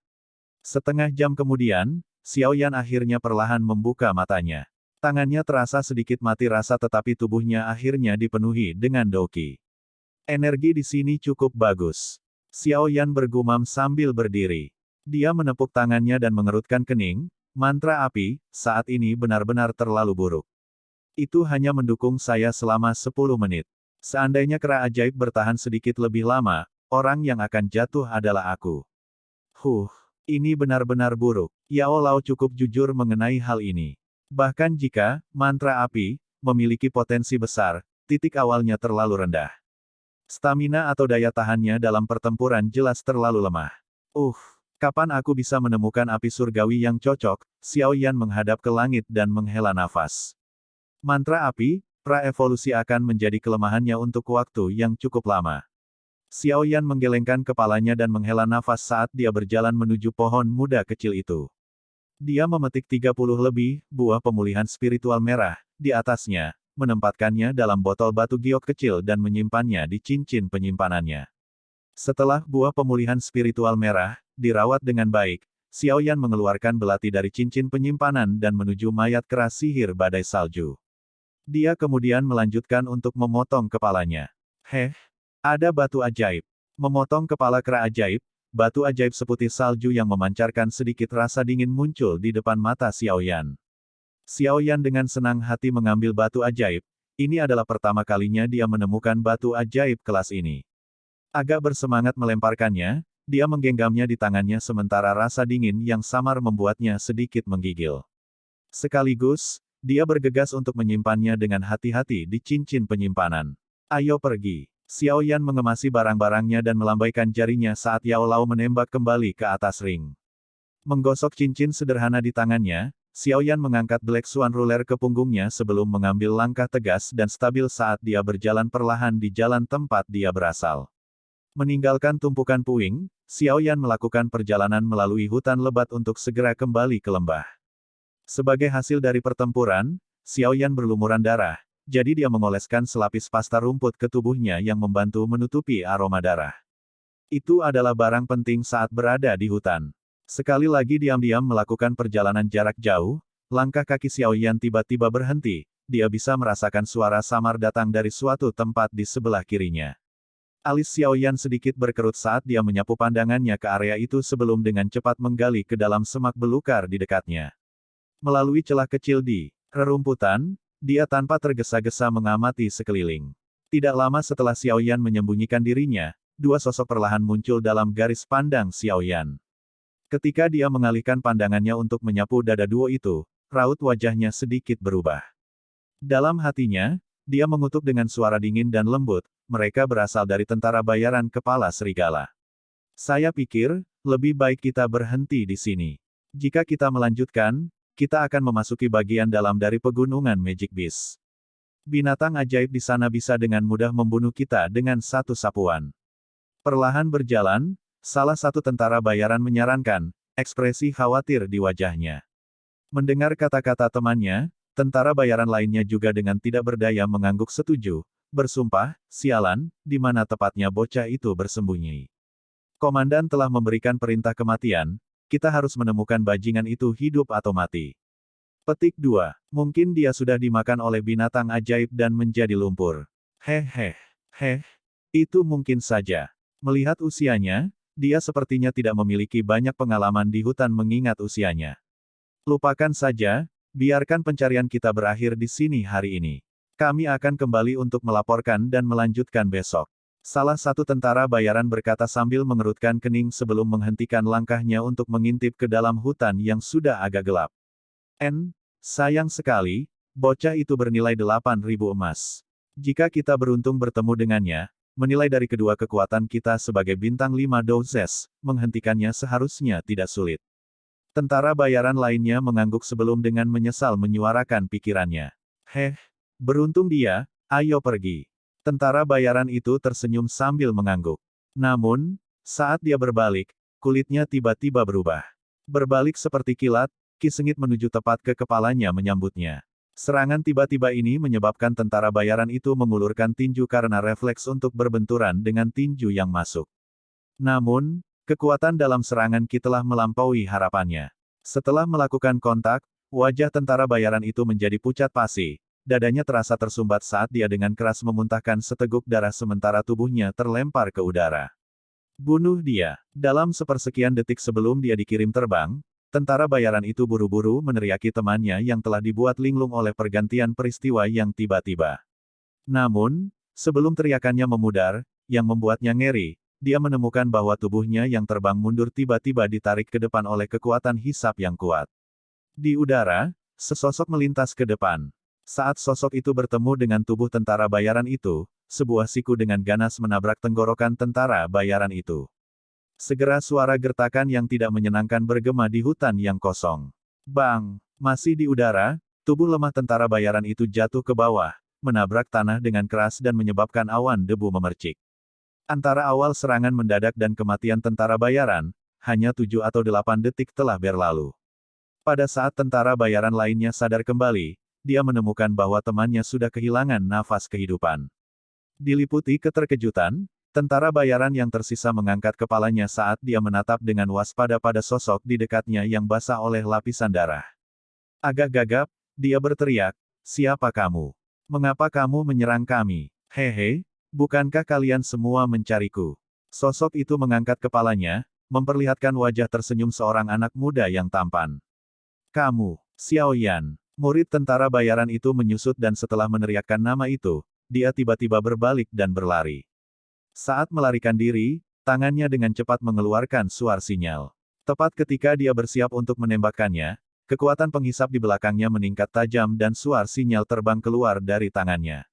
Setengah jam kemudian, Xiao Yan akhirnya perlahan membuka matanya. Tangannya terasa sedikit mati rasa tetapi tubuhnya akhirnya dipenuhi dengan Douqi. Energi di sini cukup bagus. Xiao Yan bergumam sambil berdiri. Dia menepuk tangannya dan mengerutkan kening, mantra api, saat ini benar-benar terlalu buruk. Itu hanya mendukung saya selama 10 menit. Seandainya kera ajaib bertahan sedikit lebih lama, orang yang akan jatuh adalah aku. Ini benar-benar buruk. Yao Lao cukup jujur mengenai hal ini. Bahkan jika mantra api memiliki potensi besar, Titik awalnya terlalu rendah. Stamina atau daya tahannya dalam pertempuran jelas terlalu lemah. Kapan aku bisa menemukan api surgawi yang cocok? Xiao Yan menghadap ke langit dan menghela nafas. Mantra api, pra-evolusi akan menjadi kelemahannya untuk waktu yang cukup lama. Xiao Yan menggelengkan kepalanya dan menghela nafas saat dia berjalan menuju pohon muda kecil itu. Dia memetik 30 lebih buah pemulihan spiritual merah di atasnya, menempatkannya dalam botol batu giok kecil dan menyimpannya di cincin penyimpanannya. Setelah buah pemulihan spiritual merah dirawat dengan baik, Xiao Yan mengeluarkan belati dari cincin penyimpanan dan menuju mayat keras sihir badai salju. Dia kemudian melanjutkan untuk memotong kepalanya. Ada batu ajaib. Memotong kepala kera ajaib, batu ajaib seputih salju yang memancarkan sedikit rasa dingin muncul di depan mata Xiao Yan. Xiao Yan dengan senang hati mengambil batu ajaib, ini adalah pertama kalinya dia menemukan batu ajaib kelas ini. Agak bersemangat melemparkannya, dia menggenggamnya di tangannya sementara rasa dingin yang samar membuatnya sedikit menggigil. Sekaligus, dia bergegas untuk menyimpannya dengan hati-hati di cincin penyimpanan. Ayo pergi. Xiao Yan mengemasi barang-barangnya dan melambaikan jarinya saat Yao Lao menembak kembali ke atas ring. Menggosok cincin sederhana di tangannya, Xiao Yan mengangkat Black Swan Ruler ke punggungnya sebelum mengambil langkah tegas dan stabil saat dia berjalan perlahan di jalan tempat dia berasal. Meninggalkan tumpukan puing, Xiao Yan melakukan perjalanan melalui hutan lebat untuk segera kembali ke lembah. Sebagai hasil dari pertempuran, Xiao Yan berlumuran darah, jadi dia mengoleskan selapis pasta rumput ke tubuhnya yang membantu menutupi aroma darah. Itu adalah barang penting saat berada di hutan. Sekali lagi diam-diam melakukan perjalanan jarak jauh, langkah kaki Xiao Yan tiba-tiba berhenti, dia bisa merasakan suara samar datang dari suatu tempat di sebelah kirinya. Alis Xiao Yan sedikit berkerut saat dia menyapu pandangannya ke area itu sebelum dengan cepat menggali ke dalam semak belukar di dekatnya. Melalui celah kecil di rerumputan, dia tanpa tergesa-gesa mengamati sekeliling. Tidak lama setelah Xiao Yan menyembunyikan dirinya, dua sosok perlahan muncul dalam garis pandang Xiao Yan. Ketika dia mengalihkan pandangannya untuk menyapu dada duo itu, raut wajahnya sedikit berubah. Dalam hatinya, dia mengutuk dengan suara dingin dan lembut, mereka berasal dari tentara bayaran kepala serigala. Saya pikir, lebih baik kita berhenti di sini. Jika kita melanjutkan, kita akan memasuki bagian dalam dari pegunungan Magic Beast. Binatang ajaib di sana bisa dengan mudah membunuh kita dengan satu sapuan. Perlahan berjalan, salah satu tentara bayaran menyarankan, ekspresi khawatir di wajahnya. Mendengar kata-kata temannya, tentara bayaran lainnya juga dengan tidak berdaya mengangguk setuju, bersumpah, sialan, di mana tepatnya bocah itu bersembunyi. Komandan telah memberikan perintah kematian, kita harus menemukan bajingan itu hidup atau mati. Petik 2. Mungkin dia sudah dimakan oleh binatang ajaib dan menjadi lumpur. Itu mungkin saja. Melihat usianya, dia sepertinya tidak memiliki banyak pengalaman di hutan mengingat usianya. Lupakan saja, biarkan pencarian kita berakhir di sini hari ini. Kami akan kembali untuk melaporkan dan melanjutkan besok. Salah satu tentara bayaran berkata sambil mengerutkan kening sebelum menghentikan langkahnya untuk mengintip ke dalam hutan yang sudah agak gelap. Sayang sekali, bocah itu bernilai 8.000 emas. Jika kita beruntung bertemu dengannya, menilai dari kedua kekuatan kita sebagai bintang 5 dozes, menghentikannya seharusnya tidak sulit. Tentara bayaran lainnya mengangguk sebelum dengan menyesal menyuarakan pikirannya. Beruntung dia, ayo pergi. Tentara bayaran itu tersenyum sambil mengangguk. Namun, saat dia berbalik, kulitnya tiba-tiba berubah. Berbalik seperti kilat, Ki Sengit menuju tepat ke kepalanya menyambutnya. Serangan tiba-tiba ini menyebabkan tentara bayaran itu mengulurkan tinju karena refleks untuk berbenturan dengan tinju yang masuk. Namun, kekuatan dalam serangan Ki telah melampaui harapannya. Setelah melakukan kontak, wajah tentara bayaran itu menjadi pucat pasi, dadanya terasa tersumbat saat dia dengan keras memuntahkan seteguk darah sementara tubuhnya terlempar ke udara. Bunuh dia. Dalam sepersekian detik sebelum dia dikirim terbang, tentara bayaran itu buru-buru meneriaki temannya yang telah dibuat linglung oleh pergantian peristiwa yang tiba-tiba. Namun, sebelum teriakannya memudar, yang membuatnya ngeri, dia menemukan bahwa tubuhnya yang terbang mundur tiba-tiba ditarik ke depan oleh kekuatan hisap yang kuat. Di udara, sesosok melintas ke depan. Saat sosok itu bertemu dengan tubuh tentara bayaran itu, sebuah siku dengan ganas menabrak tenggorokan tentara bayaran itu. Segera suara gertakan yang tidak menyenangkan bergema di hutan yang kosong. Bang! Masih di udara, tubuh lemah tentara bayaran itu jatuh ke bawah, menabrak tanah dengan keras dan menyebabkan awan debu memercik. Antara awal serangan mendadak dan kematian tentara bayaran, hanya 7 atau 8 detik telah berlalu. Pada saat tentara bayaran lainnya sadar kembali, dia menemukan bahwa temannya sudah kehilangan nafas kehidupan. Diliputi keterkejutan, tentara bayaran yang tersisa mengangkat kepalanya saat dia menatap dengan waspada pada sosok di dekatnya yang basah oleh lapisan darah. Agak gagap, dia berteriak, "Siapa kamu? Mengapa kamu menyerang kami? Hehe, bukankah kalian semua mencariku?" Sosok itu mengangkat kepalanya, memperlihatkan wajah tersenyum seorang anak muda yang tampan. "Kamu, Xiao Yan." Murid tentara bayaran itu menyusut dan setelah meneriakkan nama itu, dia tiba-tiba berbalik dan berlari. Saat melarikan diri, tangannya dengan cepat mengeluarkan suar sinyal. Tepat ketika dia bersiap untuk menembakkannya, kekuatan penghisap di belakangnya meningkat tajam dan suar sinyal terbang keluar dari tangannya.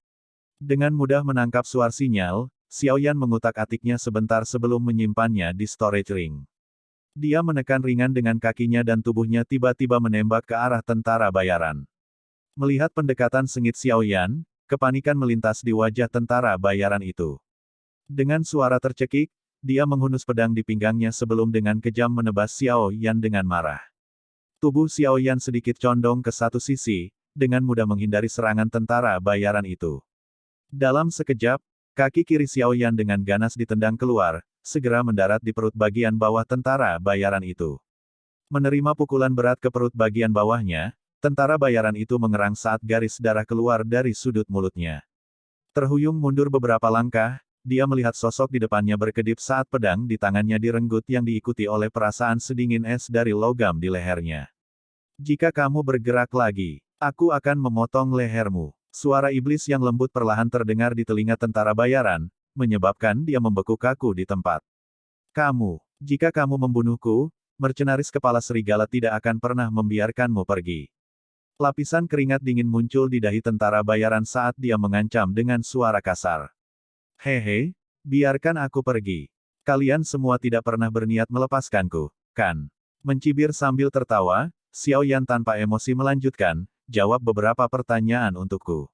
Dengan mudah menangkap suar sinyal, Xiao Yan mengutak-atiknya sebentar sebelum menyimpannya di storage ring. Dia menekan ringan dengan kakinya dan tubuhnya tiba-tiba menembak ke arah tentara bayaran. Melihat pendekatan sengit Xiao Yan, kepanikan melintas di wajah tentara bayaran itu. Dengan suara tercekik, dia menghunus pedang di pinggangnya sebelum dengan kejam menebas Xiao Yan dengan marah. Tubuh Xiao Yan sedikit condong ke satu sisi, dengan mudah menghindari serangan tentara bayaran itu. Dalam sekejap, kaki kiri Xiao Yan dengan ganas ditendang keluar, segera mendarat di perut bagian bawah tentara bayaran itu. Menerima pukulan berat ke perut bagian bawahnya, tentara bayaran itu mengerang saat garis darah keluar dari sudut mulutnya. Terhuyung mundur beberapa langkah, dia melihat sosok di depannya berkedip saat pedang di tangannya direnggut yang diikuti oleh perasaan sedingin es dari logam di lehernya. "Jika kamu bergerak lagi, aku akan memotong lehermu." Suara iblis yang lembut perlahan terdengar di telinga tentara bayaran, menyebabkan dia membekuk kaku di tempat. Jika kamu membunuhku, mercenaris kepala serigala tidak akan pernah membiarkanmu pergi." Lapisan keringat dingin muncul di dahi tentara bayaran saat dia mengancam dengan suara kasar. "Hehe, biarkan aku pergi. Kalian semua tidak pernah berniat melepaskanku, kan?" Mencibir sambil tertawa, Xiao Yan tanpa emosi melanjutkan, "Jawab beberapa pertanyaan untukku.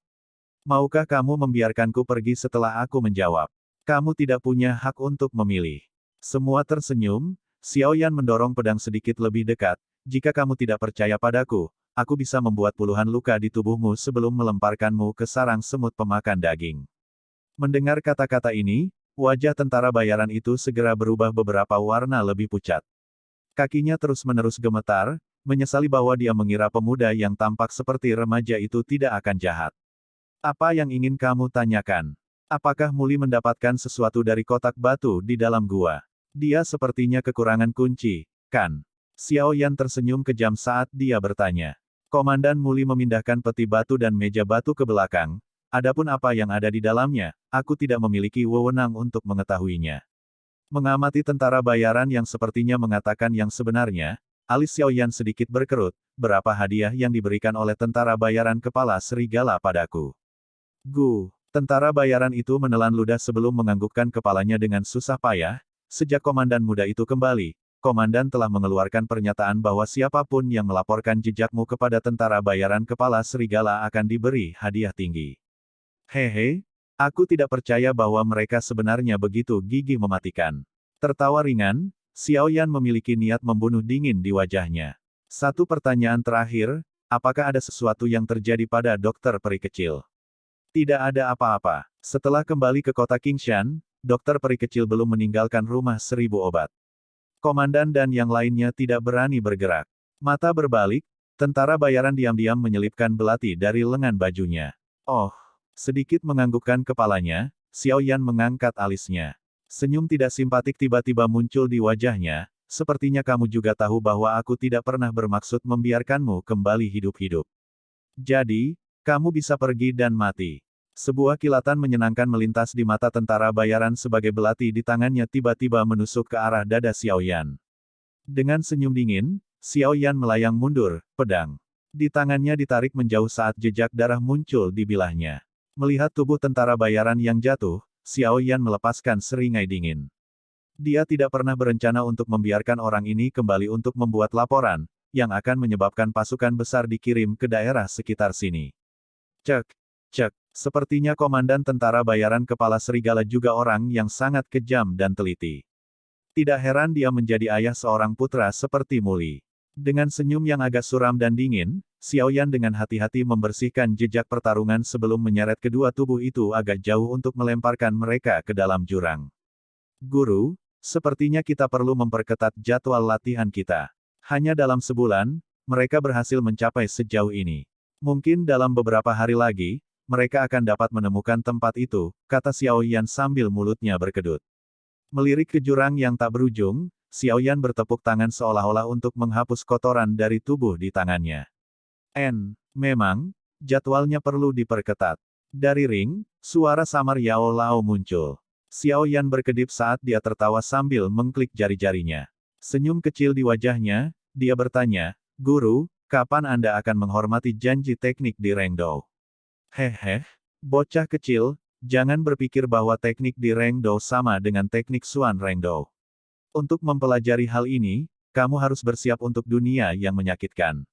Maukah kamu membiarkanku pergi setelah aku menjawab? Kamu tidak punya hak untuk memilih." Semua tersenyum, Xiao Yan mendorong pedang sedikit lebih dekat, "Jika kamu tidak percaya padaku, aku bisa membuat puluhan luka di tubuhmu sebelum melemparkanmu ke sarang semut pemakan daging." Mendengar kata-kata ini, wajah tentara bayaran itu segera berubah beberapa warna lebih pucat. Kakinya terus-menerus gemetar, menyesali bahwa dia mengira pemuda yang tampak seperti remaja itu tidak akan jahat. "Apa yang ingin kamu tanyakan? Apakah Muli mendapatkan sesuatu dari kotak batu di dalam gua? Dia sepertinya kekurangan kunci, kan?" Xiao Yan tersenyum kejam saat dia bertanya. Komandan Muli memindahkan peti batu dan meja batu ke belakang. Adapun apa yang ada di dalamnya, aku tidak memiliki wewenang untuk mengetahuinya. Mengamati tentara bayaran yang sepertinya mengatakan yang sebenarnya, alis Xiao Yan sedikit berkerut, "Berapa hadiah yang diberikan oleh tentara bayaran kepala serigala padaku?" Tentara bayaran itu menelan ludah sebelum menganggukkan kepalanya dengan susah payah. Sejak komandan muda itu kembali, komandan telah mengeluarkan pernyataan bahwa siapapun yang melaporkan jejakmu kepada tentara bayaran kepala serigala akan diberi hadiah tinggi. "Hehe, aku tidak percaya bahwa mereka sebenarnya begitu gigih mematikan." Tertawa ringan, Xiao Yan memiliki niat membunuh dingin di wajahnya. "Satu pertanyaan terakhir, apakah ada sesuatu yang terjadi pada dokter peri kecil?" "Tidak ada apa-apa." Setelah kembali ke kota Qingshan, dokter peri kecil belum meninggalkan rumah 1000 obat. Komandan dan yang lainnya tidak berani bergerak. Mata berbalik, tentara bayaran diam-diam menyelipkan belati dari lengan bajunya. "Oh." Sedikit menganggukkan kepalanya, Xiao Yan mengangkat alisnya. Senyum tidak simpatik tiba-tiba muncul di wajahnya, "Sepertinya kamu juga tahu bahwa aku tidak pernah bermaksud membiarkanmu kembali hidup-hidup. Jadi, kamu bisa pergi dan mati." Sebuah kilatan menyenangkan melintas di mata tentara bayaran sebagai belati di tangannya tiba-tiba menusuk ke arah dada Xiao Yan. Dengan senyum dingin, Xiao Yan melayang mundur, pedang Di tangannya ditarik menjauh saat jejak darah muncul di bilahnya. Melihat tubuh tentara bayaran yang jatuh, Xiao Yan melepaskan seringai dingin. Dia tidak pernah berencana untuk membiarkan orang ini kembali untuk membuat laporan, yang akan menyebabkan pasukan besar dikirim ke daerah sekitar sini. Cek, cek, sepertinya komandan tentara bayaran kepala serigala juga orang yang sangat kejam dan teliti. Tidak heran dia menjadi ayah seorang putra seperti Muli. Dengan senyum yang agak suram dan dingin, Xiao Yan dengan hati-hati membersihkan jejak pertarungan sebelum menyeret kedua tubuh itu agak jauh untuk melemparkan mereka ke dalam jurang. Guru, sepertinya kita perlu memperketat jadwal latihan kita. Hanya dalam sebulan, mereka berhasil mencapai sejauh ini. Mungkin dalam beberapa hari lagi, mereka akan dapat menemukan tempat itu, kata Xiao Yan sambil mulutnya berkedut. Melirik ke jurang yang tak berujung, Xiao Yan bertepuk tangan seolah-olah untuk menghapus kotoran dari tubuh di tangannya. Memang, jadwalnya perlu diperketat. Dari ring, suara samar Yao Lao muncul. Xiao Yan berkedip saat dia tertawa sambil mengklik jari-jarinya. Senyum kecil di wajahnya, dia bertanya, Guru, kapan Anda akan menghormati janji teknik di Rengdou? Hehe, bocah kecil, jangan berpikir bahwa teknik di Rengdou sama dengan teknik Xuan Rengdou. Untuk mempelajari hal ini, kamu harus bersiap untuk dunia yang menyakitkan.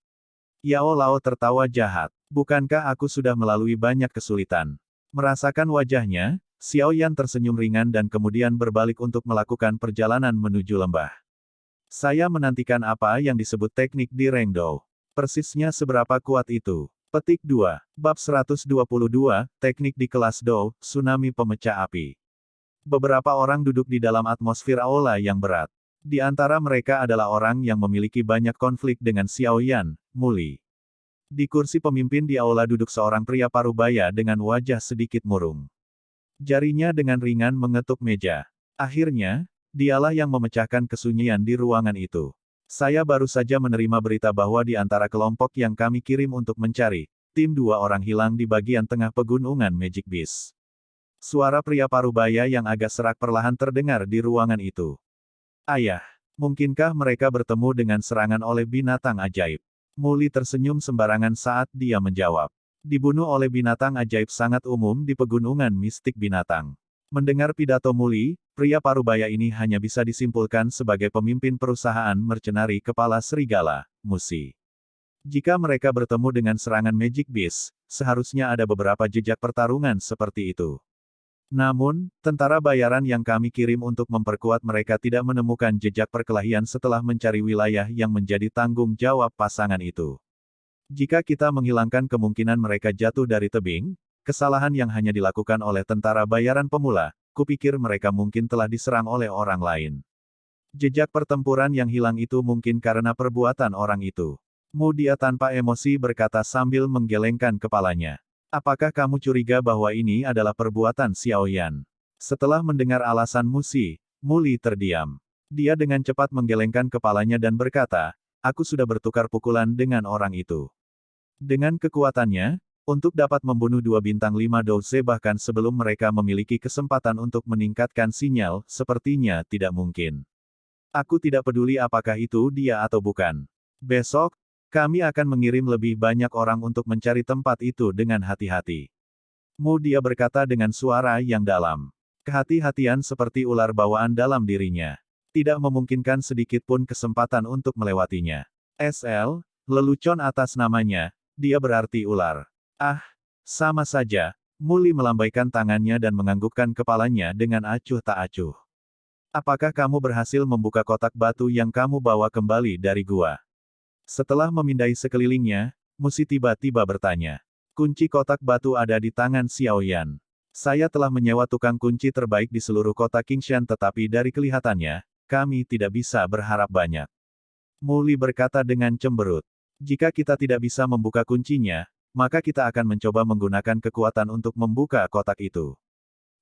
Yao Lao tertawa jahat. Bukankah aku sudah melalui banyak kesulitan? Merasakan wajahnya, Xiao Yan tersenyum ringan dan kemudian berbalik untuk melakukan perjalanan menuju lembah. Saya menantikan apa yang disebut teknik di Rengdou. Persisnya seberapa kuat itu? Petik 2. Bab 122, Teknik di kelas Dou, Tsunami Pemecah Api. Beberapa orang duduk di dalam atmosfer aula yang berat. Di antara mereka adalah orang yang memiliki banyak konflik dengan Xiao Yan, Muli. Di kursi pemimpin di aula duduk seorang pria parubaya dengan wajah sedikit murung. Jarinya dengan ringan mengetuk meja. Akhirnya, dialah yang memecahkan kesunyian di ruangan itu. Saya baru saja menerima berita bahwa di antara kelompok yang kami kirim untuk mencari, tim 2 orang hilang di bagian tengah pegunungan Magic Beast. Suara pria parubaya yang agak serak perlahan terdengar di ruangan itu. Ayah, mungkinkah mereka bertemu dengan serangan oleh binatang ajaib? Muli tersenyum sembarangan saat dia menjawab. Dibunuh oleh binatang ajaib sangat umum di pegunungan mistik binatang. Mendengar pidato Muli, pria parubaya ini hanya bisa disimpulkan sebagai pemimpin perusahaan mercenari kepala serigala, Musi. Jika mereka bertemu dengan serangan Magic Beast, seharusnya ada beberapa jejak pertarungan seperti itu. Namun, tentara bayaran yang kami kirim untuk memperkuat mereka tidak menemukan jejak perkelahian setelah mencari wilayah yang menjadi tanggung jawab pasangan itu. Jika kita menghilangkan kemungkinan mereka jatuh dari tebing, kesalahan yang hanya dilakukan oleh tentara bayaran pemula, kupikir mereka mungkin telah diserang oleh orang lain. Jejak pertempuran yang hilang itu mungkin karena perbuatan orang itu. Dia tanpa emosi berkata sambil menggelengkan kepalanya. Apakah kamu curiga bahwa ini adalah perbuatan Xiao Yan? Setelah mendengar alasan Musi, Muli terdiam. Dia dengan cepat menggelengkan kepalanya dan berkata, aku sudah bertukar pukulan dengan orang itu. Dengan kekuatannya, untuk dapat membunuh 2 bintang 5 douse bahkan sebelum mereka memiliki kesempatan untuk meningkatkan sinyal, sepertinya tidak mungkin. Aku tidak peduli apakah itu dia atau bukan. Besok, kami akan mengirim lebih banyak orang untuk mencari tempat itu dengan hati-hati. Dia berkata dengan suara yang dalam. Kehati-hatian seperti ular bawaan dalam dirinya. Tidak memungkinkan sedikit pun kesempatan untuk melewatinya. SL, lelucon atas namanya, dia berarti ular. Ah, sama saja. Muli melambaikan tangannya dan menganggukkan kepalanya dengan acuh tak acuh. Apakah kamu berhasil membuka kotak batu yang kamu bawa kembali dari gua? Setelah memindai sekelilingnya, Musi tiba-tiba bertanya. Kunci kotak batu ada di tangan Xiao Yan. Saya telah menyewa tukang kunci terbaik di seluruh kota Qingshan tetapi dari kelihatannya, kami tidak bisa berharap banyak. Muli berkata dengan cemberut. Jika kita tidak bisa membuka kuncinya, maka kita akan mencoba menggunakan kekuatan untuk membuka kotak itu.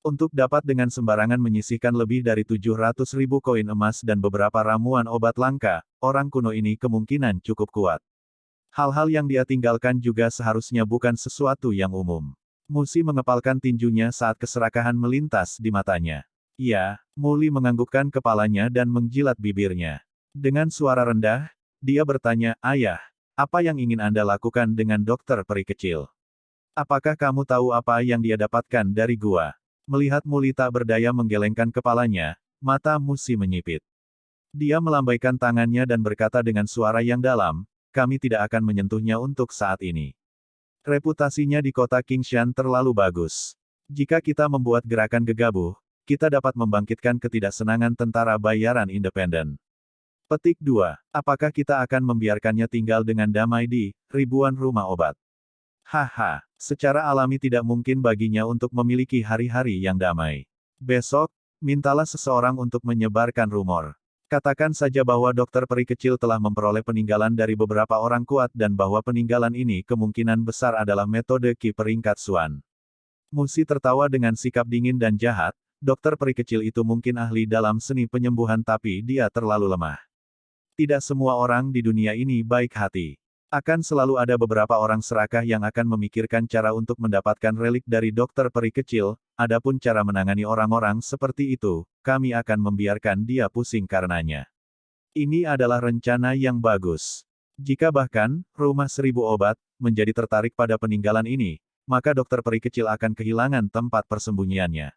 Untuk dapat dengan sembarangan menyisihkan lebih dari 700.000 koin emas dan beberapa ramuan obat langka, orang kuno ini kemungkinan cukup kuat. Hal-hal yang dia tinggalkan juga seharusnya bukan sesuatu yang umum. Musi mengepalkan tinjunya saat keserakahan melintas di matanya. Ya, Muli menganggukkan kepalanya dan menjilat bibirnya. Dengan suara rendah, dia bertanya, Ayah, Apa yang ingin Anda lakukan dengan dokter peri kecil? Apakah kamu tahu apa yang dia dapatkan dari gua? Melihat Muli tak berdaya menggelengkan kepalanya, mata Musi menyipit. Dia melambaikan tangannya dan berkata dengan suara yang dalam, kami tidak akan menyentuhnya untuk saat ini. Reputasinya di kota Qingshan terlalu bagus. Jika kita membuat gerakan gegabah, kita dapat membangkitkan ketidaksenangan tentara bayaran independen. Petik 2. Apakah kita akan membiarkannya tinggal dengan damai di ribuan rumah obat? Haha, secara alami tidak mungkin baginya untuk memiliki hari-hari yang damai. Besok, mintalah seseorang untuk menyebarkan rumor. Katakan saja bahwa dokter peri kecil telah memperoleh peninggalan dari beberapa orang kuat dan bahwa peninggalan ini kemungkinan besar adalah metode Ki peringkat Xuan. Musi tertawa dengan sikap dingin dan jahat, dokter peri kecil itu mungkin ahli dalam seni penyembuhan tapi dia terlalu lemah. Tidak semua orang di dunia ini baik hati. Akan selalu ada beberapa orang serakah yang akan memikirkan cara untuk mendapatkan relik dari dokter peri kecil, adapun cara menangani orang-orang seperti itu, kami akan membiarkan dia pusing karenanya. Ini adalah rencana yang bagus. Jika bahkan, rumah 1000 obat, menjadi tertarik pada peninggalan ini, maka dokter peri kecil akan kehilangan tempat persembunyiannya.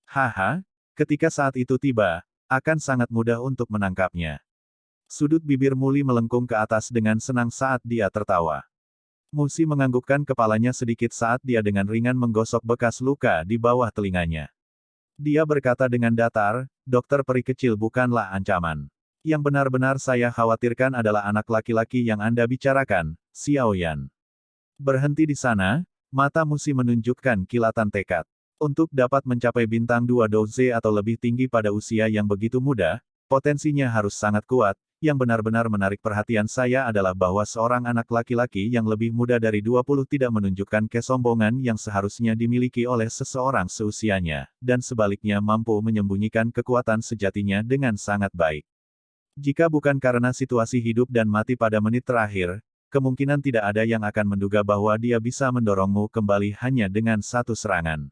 Haha, ketika saat itu tiba, akan sangat mudah untuk menangkapnya. Sudut bibir Muli melengkung ke atas dengan senang saat dia tertawa. Musi menganggukkan kepalanya sedikit saat dia dengan ringan menggosok bekas luka di bawah telinganya. Dia berkata dengan datar, dokter peri kecil bukanlah ancaman. Yang benar-benar saya khawatirkan adalah anak laki-laki yang Anda bicarakan, Xiao Yan. Berhenti di sana, mata Musi menunjukkan kilatan tekad. Untuk dapat mencapai bintang 2 Douze atau lebih tinggi pada usia yang begitu muda, potensinya harus sangat kuat. Yang benar-benar menarik perhatian saya adalah bahwa seorang anak laki-laki yang lebih muda dari 20 tidak menunjukkan kesombongan yang seharusnya dimiliki oleh seseorang seusianya, dan sebaliknya mampu menyembunyikan kekuatan sejatinya dengan sangat baik. Jika bukan karena situasi hidup dan mati pada menit terakhir, kemungkinan tidak ada yang akan menduga bahwa dia bisa mendorongmu kembali hanya dengan satu serangan.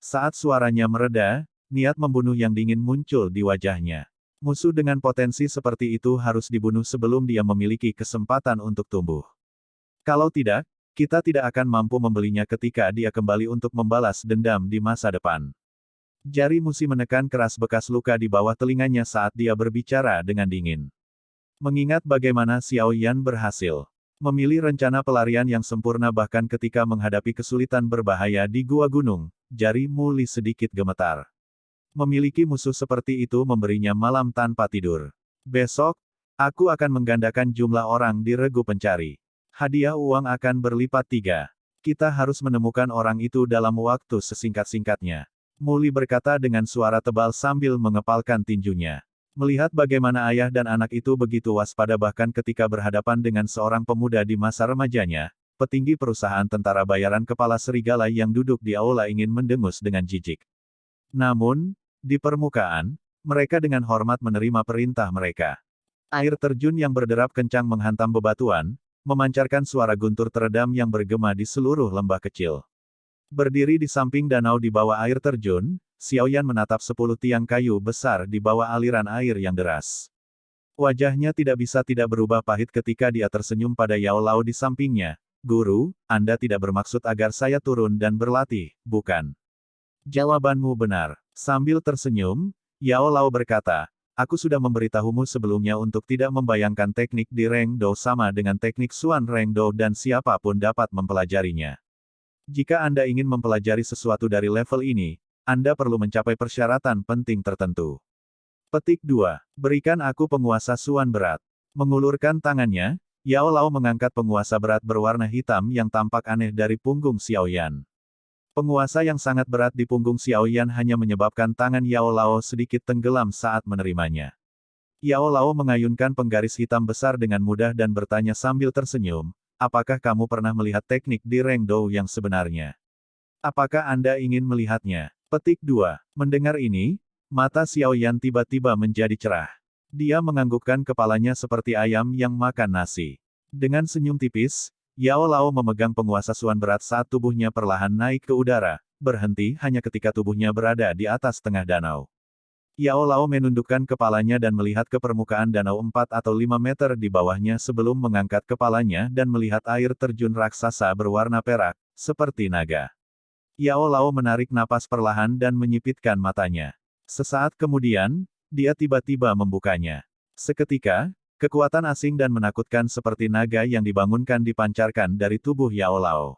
Saat suaranya mereda, niat membunuh yang dingin muncul di wajahnya. Musuh dengan potensi seperti itu harus dibunuh sebelum dia memiliki kesempatan untuk tumbuh. Kalau tidak, kita tidak akan mampu membelinya ketika dia kembali untuk membalas dendam di masa depan. Jari Musi menekan keras bekas luka di bawah telinganya saat dia berbicara dengan dingin. Mengingat bagaimana Xiao Yan berhasil memilih rencana pelarian yang sempurna bahkan ketika menghadapi kesulitan berbahaya di gua gunung, jari Muli sedikit gemetar. Memiliki musuh seperti itu memberinya malam tanpa tidur. Besok, aku akan menggandakan jumlah orang di regu pencari. Hadiah uang akan berlipat 3. Kita harus menemukan orang itu dalam waktu sesingkat-singkatnya. Muli berkata dengan suara tebal sambil mengepalkan tinjunya. Melihat bagaimana ayah dan anak itu begitu waspada bahkan ketika berhadapan dengan seorang pemuda di masa remajanya, petinggi perusahaan tentara bayaran kepala serigala yang duduk di aula ingin mendengus dengan jijik. Namun, di permukaan, mereka dengan hormat menerima perintah mereka. Air terjun yang berderap kencang menghantam bebatuan, memancarkan suara guntur teredam yang bergema di seluruh lembah kecil. Berdiri di samping danau di bawah air terjun, Xiao Yan menatap 10 tiang kayu besar di bawah aliran air yang deras. Wajahnya tidak bisa tidak berubah pahit ketika dia tersenyum pada Yao Lao di sampingnya. Guru, Anda tidak bermaksud agar saya turun dan berlatih, bukan? Jawabanmu benar. Sambil tersenyum, Yao Lao berkata, aku sudah memberitahumu sebelumnya untuk tidak membayangkan teknik di Reng Dou sama dengan teknik Xuan Reng Dou dan siapapun dapat mempelajarinya. Jika Anda ingin mempelajari sesuatu dari level ini, Anda perlu mencapai persyaratan penting tertentu. Petik 2. Berikan aku penguasa Xuan berat. Mengulurkan tangannya, Yao Lao mengangkat penguasa berat berwarna hitam yang tampak aneh dari punggung Xiao Yan. Penguasa yang sangat berat di punggung Xiao Yan hanya menyebabkan tangan Yao Lao sedikit tenggelam saat menerimanya. Yao Lao mengayunkan penggaris hitam besar dengan mudah dan bertanya sambil tersenyum, apakah kamu pernah melihat teknik di Reng Dou yang sebenarnya? Apakah Anda ingin melihatnya? Petik 2. Mendengar ini, mata Xiao Yan tiba-tiba menjadi cerah. Dia menganggukkan kepalanya seperti ayam yang makan nasi. Dengan senyum tipis, Yao Lao memegang penguasa Xuan berat saat tubuhnya perlahan naik ke udara, berhenti hanya ketika tubuhnya berada di atas tengah danau. Yao Lao menundukkan kepalanya dan melihat ke permukaan danau 4 atau 5 meter di bawahnya sebelum mengangkat kepalanya dan melihat air terjun raksasa berwarna perak, seperti naga. Yao Lao menarik napas perlahan dan menyipitkan matanya. Sesaat kemudian, dia tiba-tiba membukanya. Seketika, kekuatan asing dan menakutkan seperti naga yang dibangunkan dipancarkan dari tubuh Yao Lao.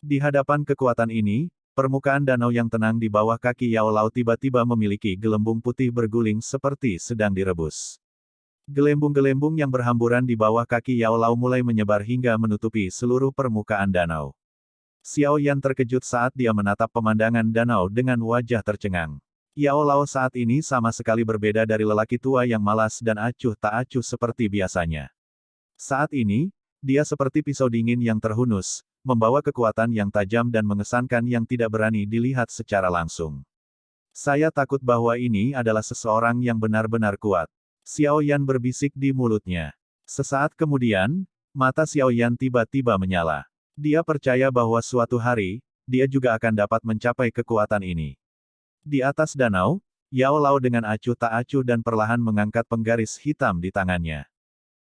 Di hadapan kekuatan ini, permukaan danau yang tenang di bawah kaki Yao Lao tiba-tiba memiliki gelembung putih berguling seperti sedang direbus. Gelembung-gelembung yang berhamburan di bawah kaki Yao Lao mulai menyebar hingga menutupi seluruh permukaan danau. Xiao Yan terkejut saat dia menatap pemandangan danau dengan wajah tercengang. Yao Lao saat ini sama sekali berbeda dari lelaki tua yang malas dan acuh tak acuh seperti biasanya. Saat ini, dia seperti pisau dingin yang terhunus, membawa kekuatan yang tajam dan mengesankan yang tidak berani dilihat secara langsung. Saya takut bahwa ini adalah seseorang yang benar-benar kuat. Xiao Yan berbisik di mulutnya. Sesaat kemudian, mata Xiao Yan tiba-tiba menyala. Dia percaya bahwa suatu hari, dia juga akan dapat mencapai kekuatan ini. Di atas danau, Yao Lao dengan acuh tak acuh dan perlahan mengangkat penggaris hitam di tangannya.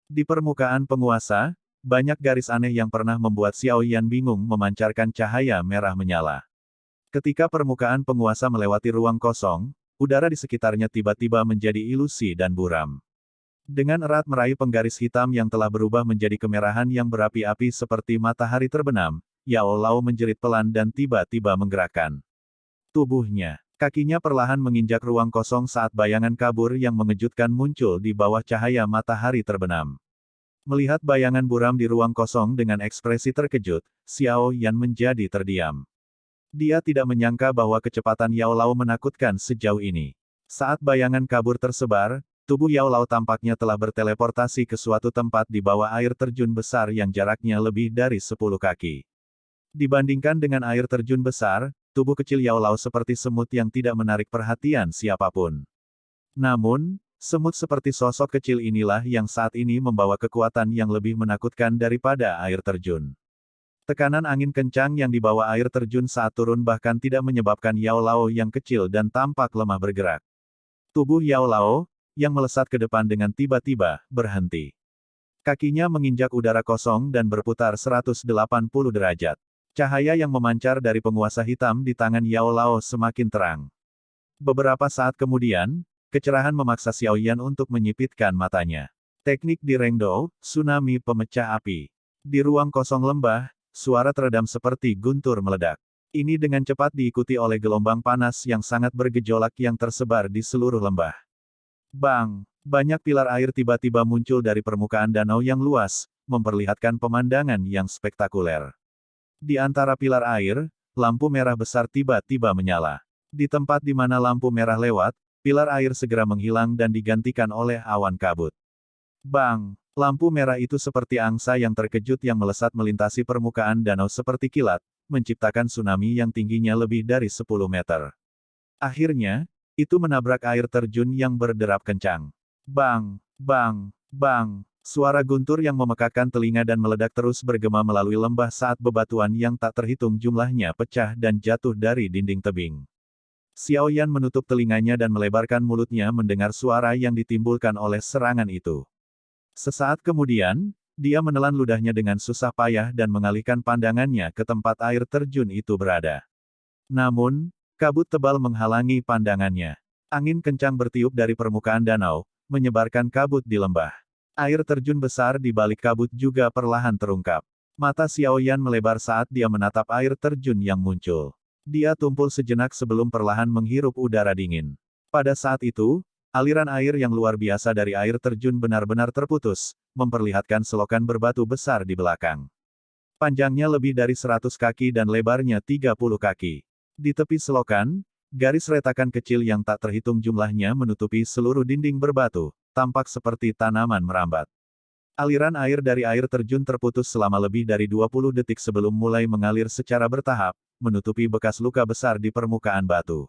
Di permukaan penguasa, banyak garis aneh yang pernah membuat Xiao Yan bingung memancarkan cahaya merah menyala. Ketika permukaan penguasa melewati ruang kosong, udara di sekitarnya tiba-tiba menjadi ilusi dan buram. Dengan erat meraih penggaris hitam yang telah berubah menjadi kemerahan yang berapi-api seperti matahari terbenam, Yao Lao menjerit pelan dan tiba-tiba menggerakkan tubuhnya. Kakinya perlahan menginjak ruang kosong saat bayangan kabur yang mengejutkan muncul di bawah cahaya matahari terbenam. Melihat bayangan buram di ruang kosong dengan ekspresi terkejut, Xiao Yan menjadi terdiam. Dia tidak menyangka bahwa kecepatan Yao Lao menakutkan sejauh ini. Saat bayangan kabur tersebar, tubuh Yao Lao tampaknya telah berteleportasi ke suatu tempat di bawah air terjun besar yang jaraknya lebih dari 10 kaki. Dibandingkan dengan air terjun besar, tubuh kecil Yao Lao seperti semut yang tidak menarik perhatian siapapun. Namun, semut seperti sosok kecil inilah yang saat ini membawa kekuatan yang lebih menakutkan daripada air terjun. Tekanan angin kencang yang dibawa air terjun saat turun bahkan tidak menyebabkan Yao Lao yang kecil dan tampak lemah bergerak. Tubuh Yao Lao, yang melesat ke depan dengan tiba-tiba, berhenti. Kakinya menginjak udara kosong dan berputar 180 derajat. Cahaya yang memancar dari penguasa hitam di tangan Yao Lao semakin terang. Beberapa saat kemudian, kecerahan memaksa Xiao Yan untuk menyipitkan matanya. Teknik di Rengdou, tsunami pemecah api. Di ruang kosong lembah, suara teredam seperti guntur meledak. Ini dengan cepat diikuti oleh gelombang panas yang sangat bergejolak yang tersebar di seluruh lembah. Bang! Banyak pilar air tiba-tiba muncul dari permukaan danau yang luas, memperlihatkan pemandangan yang spektakuler. Di antara pilar air, lampu merah besar tiba-tiba menyala. Di tempat di mana lampu merah lewat, pilar air segera menghilang dan digantikan oleh awan kabut. Bang! Lampu merah itu seperti angsa yang terkejut yang melesat melintasi permukaan danau seperti kilat, menciptakan tsunami yang tingginya lebih dari 10 meter. Akhirnya, itu menabrak air terjun yang berderap kencang. Bang! Bang! Bang! Suara guntur yang memekakkan telinga dan meledak terus bergema melalui lembah saat bebatuan yang tak terhitung jumlahnya pecah dan jatuh dari dinding tebing. Xiao Yan menutup telinganya dan melebarkan mulutnya mendengar suara yang ditimbulkan oleh serangan itu. Sesaat kemudian, dia menelan ludahnya dengan susah payah dan mengalihkan pandangannya ke tempat air terjun itu berada. Namun, kabut tebal menghalangi pandangannya. Angin kencang bertiup dari permukaan danau, menyebarkan kabut di lembah. Air terjun besar di balik kabut juga perlahan terungkap. Mata Xiao Yan melebar saat dia menatap air terjun yang muncul. Dia tumpul sejenak sebelum perlahan menghirup udara dingin. Pada saat itu, aliran air yang luar biasa dari air terjun benar-benar terputus, memperlihatkan selokan berbatu besar di belakang. Panjangnya lebih dari 100 kaki dan lebarnya 30 kaki. Di tepi selokan, garis retakan kecil yang tak terhitung jumlahnya menutupi seluruh dinding berbatu, tampak seperti tanaman merambat. Aliran air dari air terjun terputus selama lebih dari 20 detik sebelum mulai mengalir secara bertahap, menutupi bekas luka besar di permukaan batu.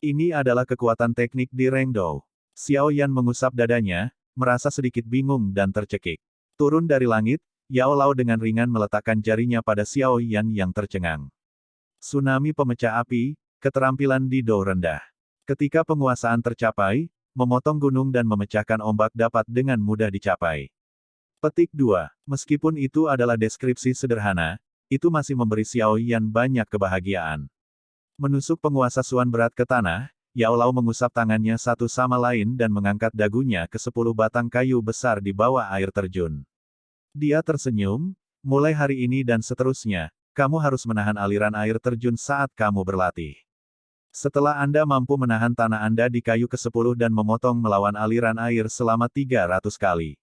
Ini adalah kekuatan teknik di Rengdou. Xiao Yan mengusap dadanya, merasa sedikit bingung dan tercekik. Turun dari langit, Yao Lao dengan ringan meletakkan jarinya pada Xiao Yan yang tercengang. Tsunami pemecah api, keterampilan di Dou rendah. Ketika penguasaan tercapai, memotong gunung dan memecahkan ombak dapat dengan mudah dicapai. Petik 2. Meskipun itu adalah deskripsi sederhana, itu masih memberi Xiao Yan banyak kebahagiaan. Menusuk penguasa Suan berat ke tanah, Yao Lao mengusap tangannya satu sama lain dan mengangkat dagunya ke 10 batang kayu besar di bawah air terjun. Dia tersenyum, mulai hari ini dan seterusnya, kamu harus menahan aliran air terjun saat kamu berlatih. Setelah Anda mampu menahan tanah Anda di kayu ke-10 dan memotong melawan aliran air selama 300 kali,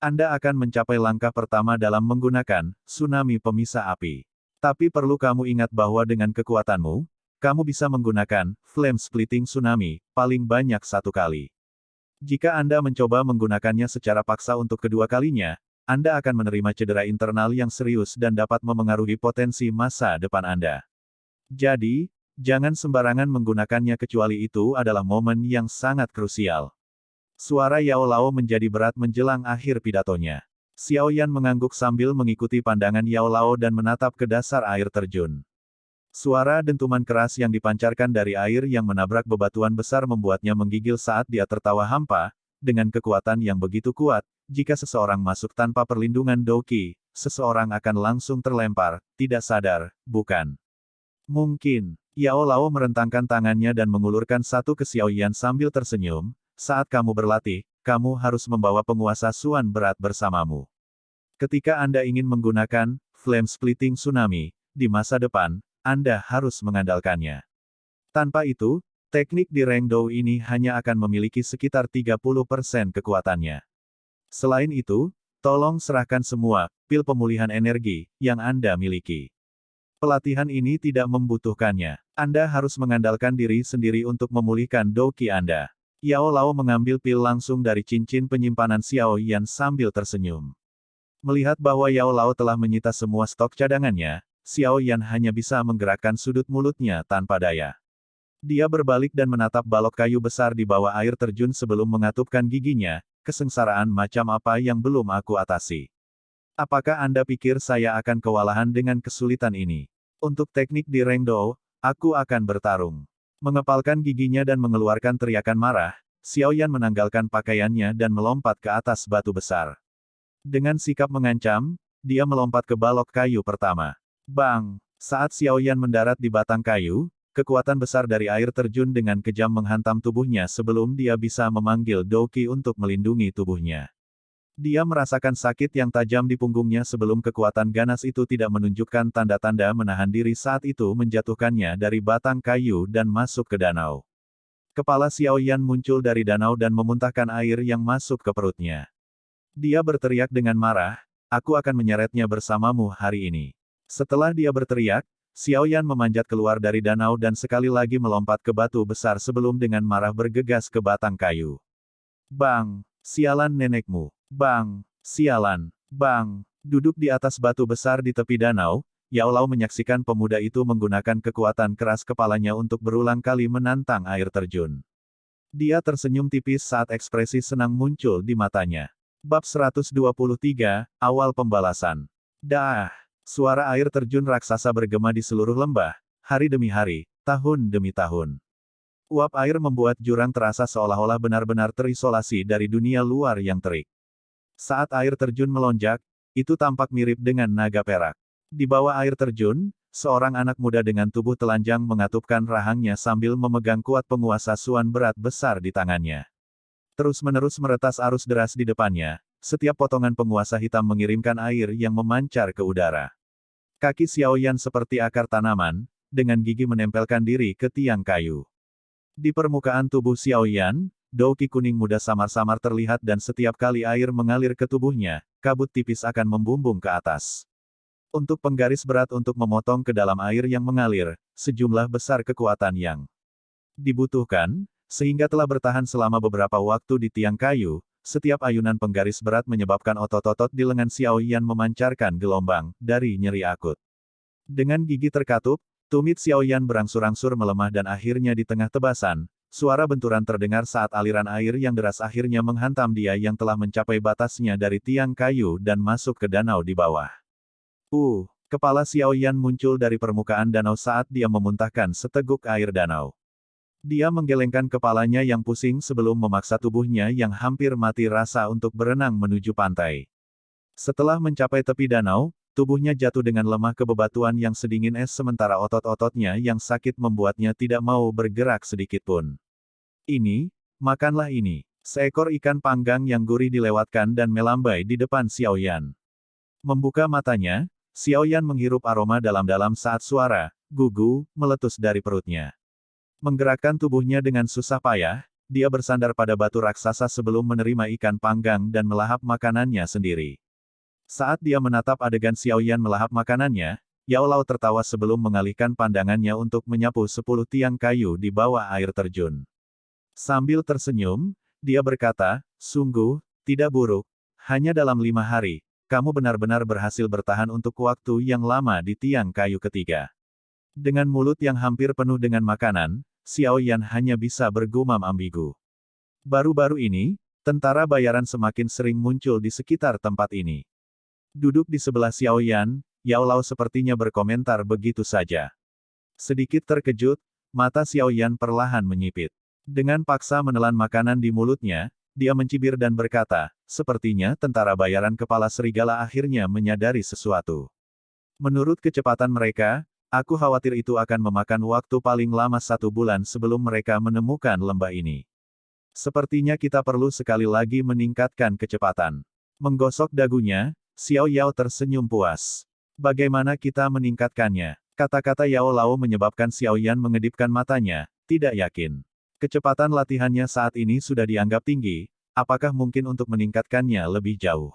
Anda akan mencapai langkah pertama dalam menggunakan tsunami pemisah api. Tapi perlu kamu ingat bahwa dengan kekuatanmu, kamu bisa menggunakan flame splitting tsunami paling banyak satu kali. Jika Anda mencoba menggunakannya secara paksa untuk kedua kalinya, Anda akan menerima cedera internal yang serius dan dapat memengaruhi potensi masa depan Anda. Jadi, jangan sembarangan menggunakannya kecuali itu adalah momen yang sangat krusial. Suara Yao Lao menjadi berat menjelang akhir pidatonya. Xiao Yan mengangguk sambil mengikuti pandangan Yao Lao dan menatap ke dasar air terjun. Suara dentuman keras yang dipancarkan dari air yang menabrak bebatuan besar membuatnya menggigil saat dia tertawa hampa, dengan kekuatan yang begitu kuat. Jika seseorang masuk tanpa perlindungan Doki, seseorang akan langsung terlempar, tidak sadar, bukan? Mungkin. Yao Lao merentangkan tangannya dan mengulurkan satu ke Xiao Yan sambil tersenyum, saat kamu berlatih, kamu harus membawa penguasa Suan berat bersamamu. Ketika Anda ingin menggunakan flame splitting tsunami di masa depan, Anda harus mengandalkannya. Tanpa itu, teknik di Rengdou ini hanya akan memiliki sekitar 30% kekuatannya. Selain itu, tolong serahkan semua pil pemulihan energi yang Anda miliki. Pelatihan ini tidak membutuhkannya. Anda harus mengandalkan diri sendiri untuk memulihkan Doki Anda. Yao Lao mengambil pil langsung dari cincin penyimpanan Xiao Yan sambil tersenyum. Melihat bahwa Yao Lao telah menyita semua stok cadangannya, Xiao Yan hanya bisa menggerakkan sudut mulutnya tanpa daya. Dia berbalik dan menatap balok kayu besar di bawah air terjun sebelum mengatupkan giginya. Kesengsaraan macam apa yang belum aku atasi? Apakah Anda pikir saya akan kewalahan dengan kesulitan ini? Untuk teknik di Rengdou, aku akan bertarung. Mengepalkan giginya dan mengeluarkan teriakan marah, Xiao Yan menanggalkan pakaiannya dan melompat ke atas batu besar. Dengan sikap mengancam, dia melompat ke balok kayu pertama. Bang! Saat Xiao Yan mendarat di batang kayu, kekuatan besar dari air terjun dengan kejam menghantam tubuhnya sebelum dia bisa memanggil Doki untuk melindungi tubuhnya. Dia merasakan sakit yang tajam di punggungnya sebelum kekuatan ganas itu tidak menunjukkan tanda-tanda menahan diri saat itu menjatuhkannya dari batang kayu dan masuk ke danau. Kepala Xiao Yan muncul dari danau dan memuntahkan air yang masuk ke perutnya. Dia berteriak dengan marah, aku akan menyeretnya bersamamu hari ini. Setelah dia berteriak, Xiao Yan memanjat keluar dari danau dan sekali lagi melompat ke batu besar sebelum dengan marah bergegas ke batang kayu. Bang! Sialan nenekmu! Bang! Sialan! Bang! Duduk di atas batu besar di tepi danau, Yao Lao menyaksikan pemuda itu menggunakan kekuatan keras kepalanya untuk berulang kali menantang air terjun. Dia tersenyum tipis saat ekspresi senang muncul di matanya. Bab 123, Awal Pembalasan. Dah! Suara air terjun raksasa bergema di seluruh lembah, hari demi hari, tahun demi tahun. Uap air membuat jurang terasa seolah-olah benar-benar terisolasi dari dunia luar yang terik. Saat air terjun melonjak, itu tampak mirip dengan naga perak. Di bawah air terjun, seorang anak muda dengan tubuh telanjang mengatupkan rahangnya sambil memegang kuat penguasa Suan berat besar di tangannya. Terus-menerus meretas arus deras di depannya, setiap potongan penguasa hitam mengirimkan air yang memancar ke udara. Kaki Xiao Yan seperti akar tanaman, dengan gigi menempelkan diri ke tiang kayu. Di permukaan tubuh Xiao Yan, Doki kuning muda samar-samar terlihat dan setiap kali air mengalir ke tubuhnya, kabut tipis akan membumbung ke atas. Untuk penggaris berat untuk memotong ke dalam air yang mengalir, sejumlah besar kekuatan yang dibutuhkan, sehingga telah bertahan selama beberapa waktu di tiang kayu. Setiap ayunan penggaris berat menyebabkan otot-otot di lengan Xiao Yan memancarkan gelombang, dari nyeri akut. Dengan gigi terkatup, tumit Xiao Yan berangsur-angsur melemah dan akhirnya di tengah tebasan, suara benturan terdengar saat aliran air yang deras akhirnya menghantam dia yang telah mencapai batasnya dari tiang kayu dan masuk ke danau di bawah. Kepala Xiao Yan muncul dari permukaan danau saat dia memuntahkan seteguk air danau. Dia menggelengkan kepalanya yang pusing sebelum memaksa tubuhnya yang hampir mati rasa untuk berenang menuju pantai. Setelah mencapai tepi danau, tubuhnya jatuh dengan lemah ke bebatuan yang sedingin es sementara otot-ototnya yang sakit membuatnya tidak mau bergerak sedikitpun. Ini, makanlah ini. Seekor ikan panggang yang gurih dilewatkan dan melambai di depan Xiaoyan. Membuka matanya, Xiaoyan menghirup aroma dalam-dalam saat suara, gugu, meletus dari perutnya. Menggerakkan tubuhnya dengan susah payah, dia bersandar pada batu raksasa sebelum menerima ikan panggang dan melahap makanannya sendiri. Saat dia menatap adegan Xiaoyan melahap makanannya, Yao Lao tertawa sebelum mengalihkan pandangannya untuk menyapu 10 tiang kayu di bawah air terjun. Sambil tersenyum, dia berkata, sungguh, tidak buruk, hanya dalam 5 hari, kamu benar-benar berhasil bertahan untuk waktu yang lama di tiang kayu ketiga. Dengan mulut yang hampir penuh dengan makanan, Xiaoyan hanya bisa bergumam ambigu. Baru-baru ini, tentara bayaran semakin sering muncul di sekitar tempat ini. Duduk di sebelah Xiaoyan, Yao Lao sepertinya berkomentar begitu saja. Sedikit terkejut, mata Xiaoyan perlahan menyipit. Dengan paksa menelan makanan di mulutnya, dia mencibir dan berkata, sepertinya tentara bayaran kepala serigala akhirnya menyadari sesuatu. Menurut kecepatan mereka, aku khawatir itu akan memakan waktu paling lama 1 bulan sebelum mereka menemukan lembah ini. Sepertinya kita perlu sekali lagi meningkatkan kecepatan. Menggosok dagunya, Xiao Yao tersenyum puas. Bagaimana kita meningkatkannya? Kata-kata Yao Lao menyebabkan Xiaoyan mengedipkan matanya, tidak yakin. Kecepatan latihannya saat ini sudah dianggap tinggi, apakah mungkin untuk meningkatkannya lebih jauh?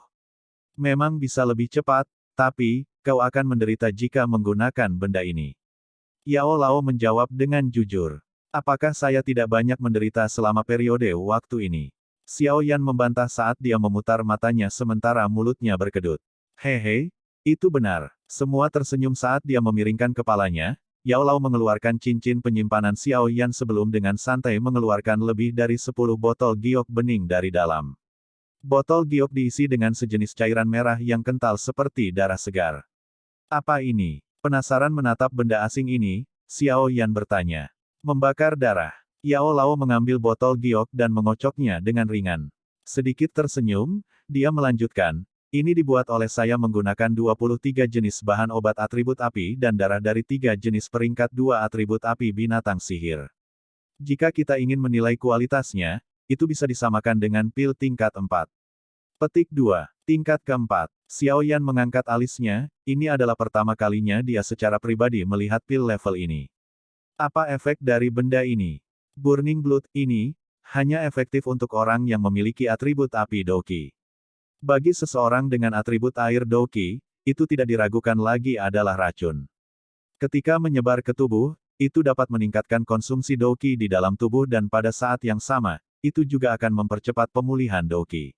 Memang bisa lebih cepat, tapi, kau akan menderita jika menggunakan benda ini. Yao Lao menjawab dengan jujur. Apakah saya tidak banyak menderita selama periode waktu ini? Xiaoyan membantah saat dia memutar matanya sementara mulutnya berkedut. Hehe, itu benar. Semua tersenyum saat dia memiringkan kepalanya. Yao Lao mengeluarkan cincin penyimpanan Xiaoyan sebelum dengan santai mengeluarkan lebih dari 10 botol giok bening dari dalam. Botol giok diisi dengan sejenis cairan merah yang kental seperti darah segar. Apa ini? Penasaran menatap benda asing ini, Xiaoyan bertanya. Membakar darah. Yao Lao mengambil botol giok dan mengocoknya dengan ringan. Sedikit tersenyum, dia melanjutkan, ini dibuat oleh saya menggunakan 23 jenis bahan obat atribut api dan darah dari 3 jenis peringkat 2 atribut api binatang sihir. Jika kita ingin menilai kualitasnya, itu bisa disamakan dengan pil tingkat 4. Petik 2. Tingkat keempat. Xiaoyan mengangkat alisnya, ini adalah pertama kalinya dia secara pribadi melihat pil level ini. Apa efek dari benda ini? Burning Blood ini, hanya efektif untuk orang yang memiliki atribut api Doqi. Bagi seseorang dengan atribut air Doqi, itu tidak diragukan lagi adalah racun. Ketika menyebar ke tubuh, itu dapat meningkatkan konsumsi Doqi di dalam tubuh dan pada saat yang sama, itu juga akan mempercepat pemulihan Doqi.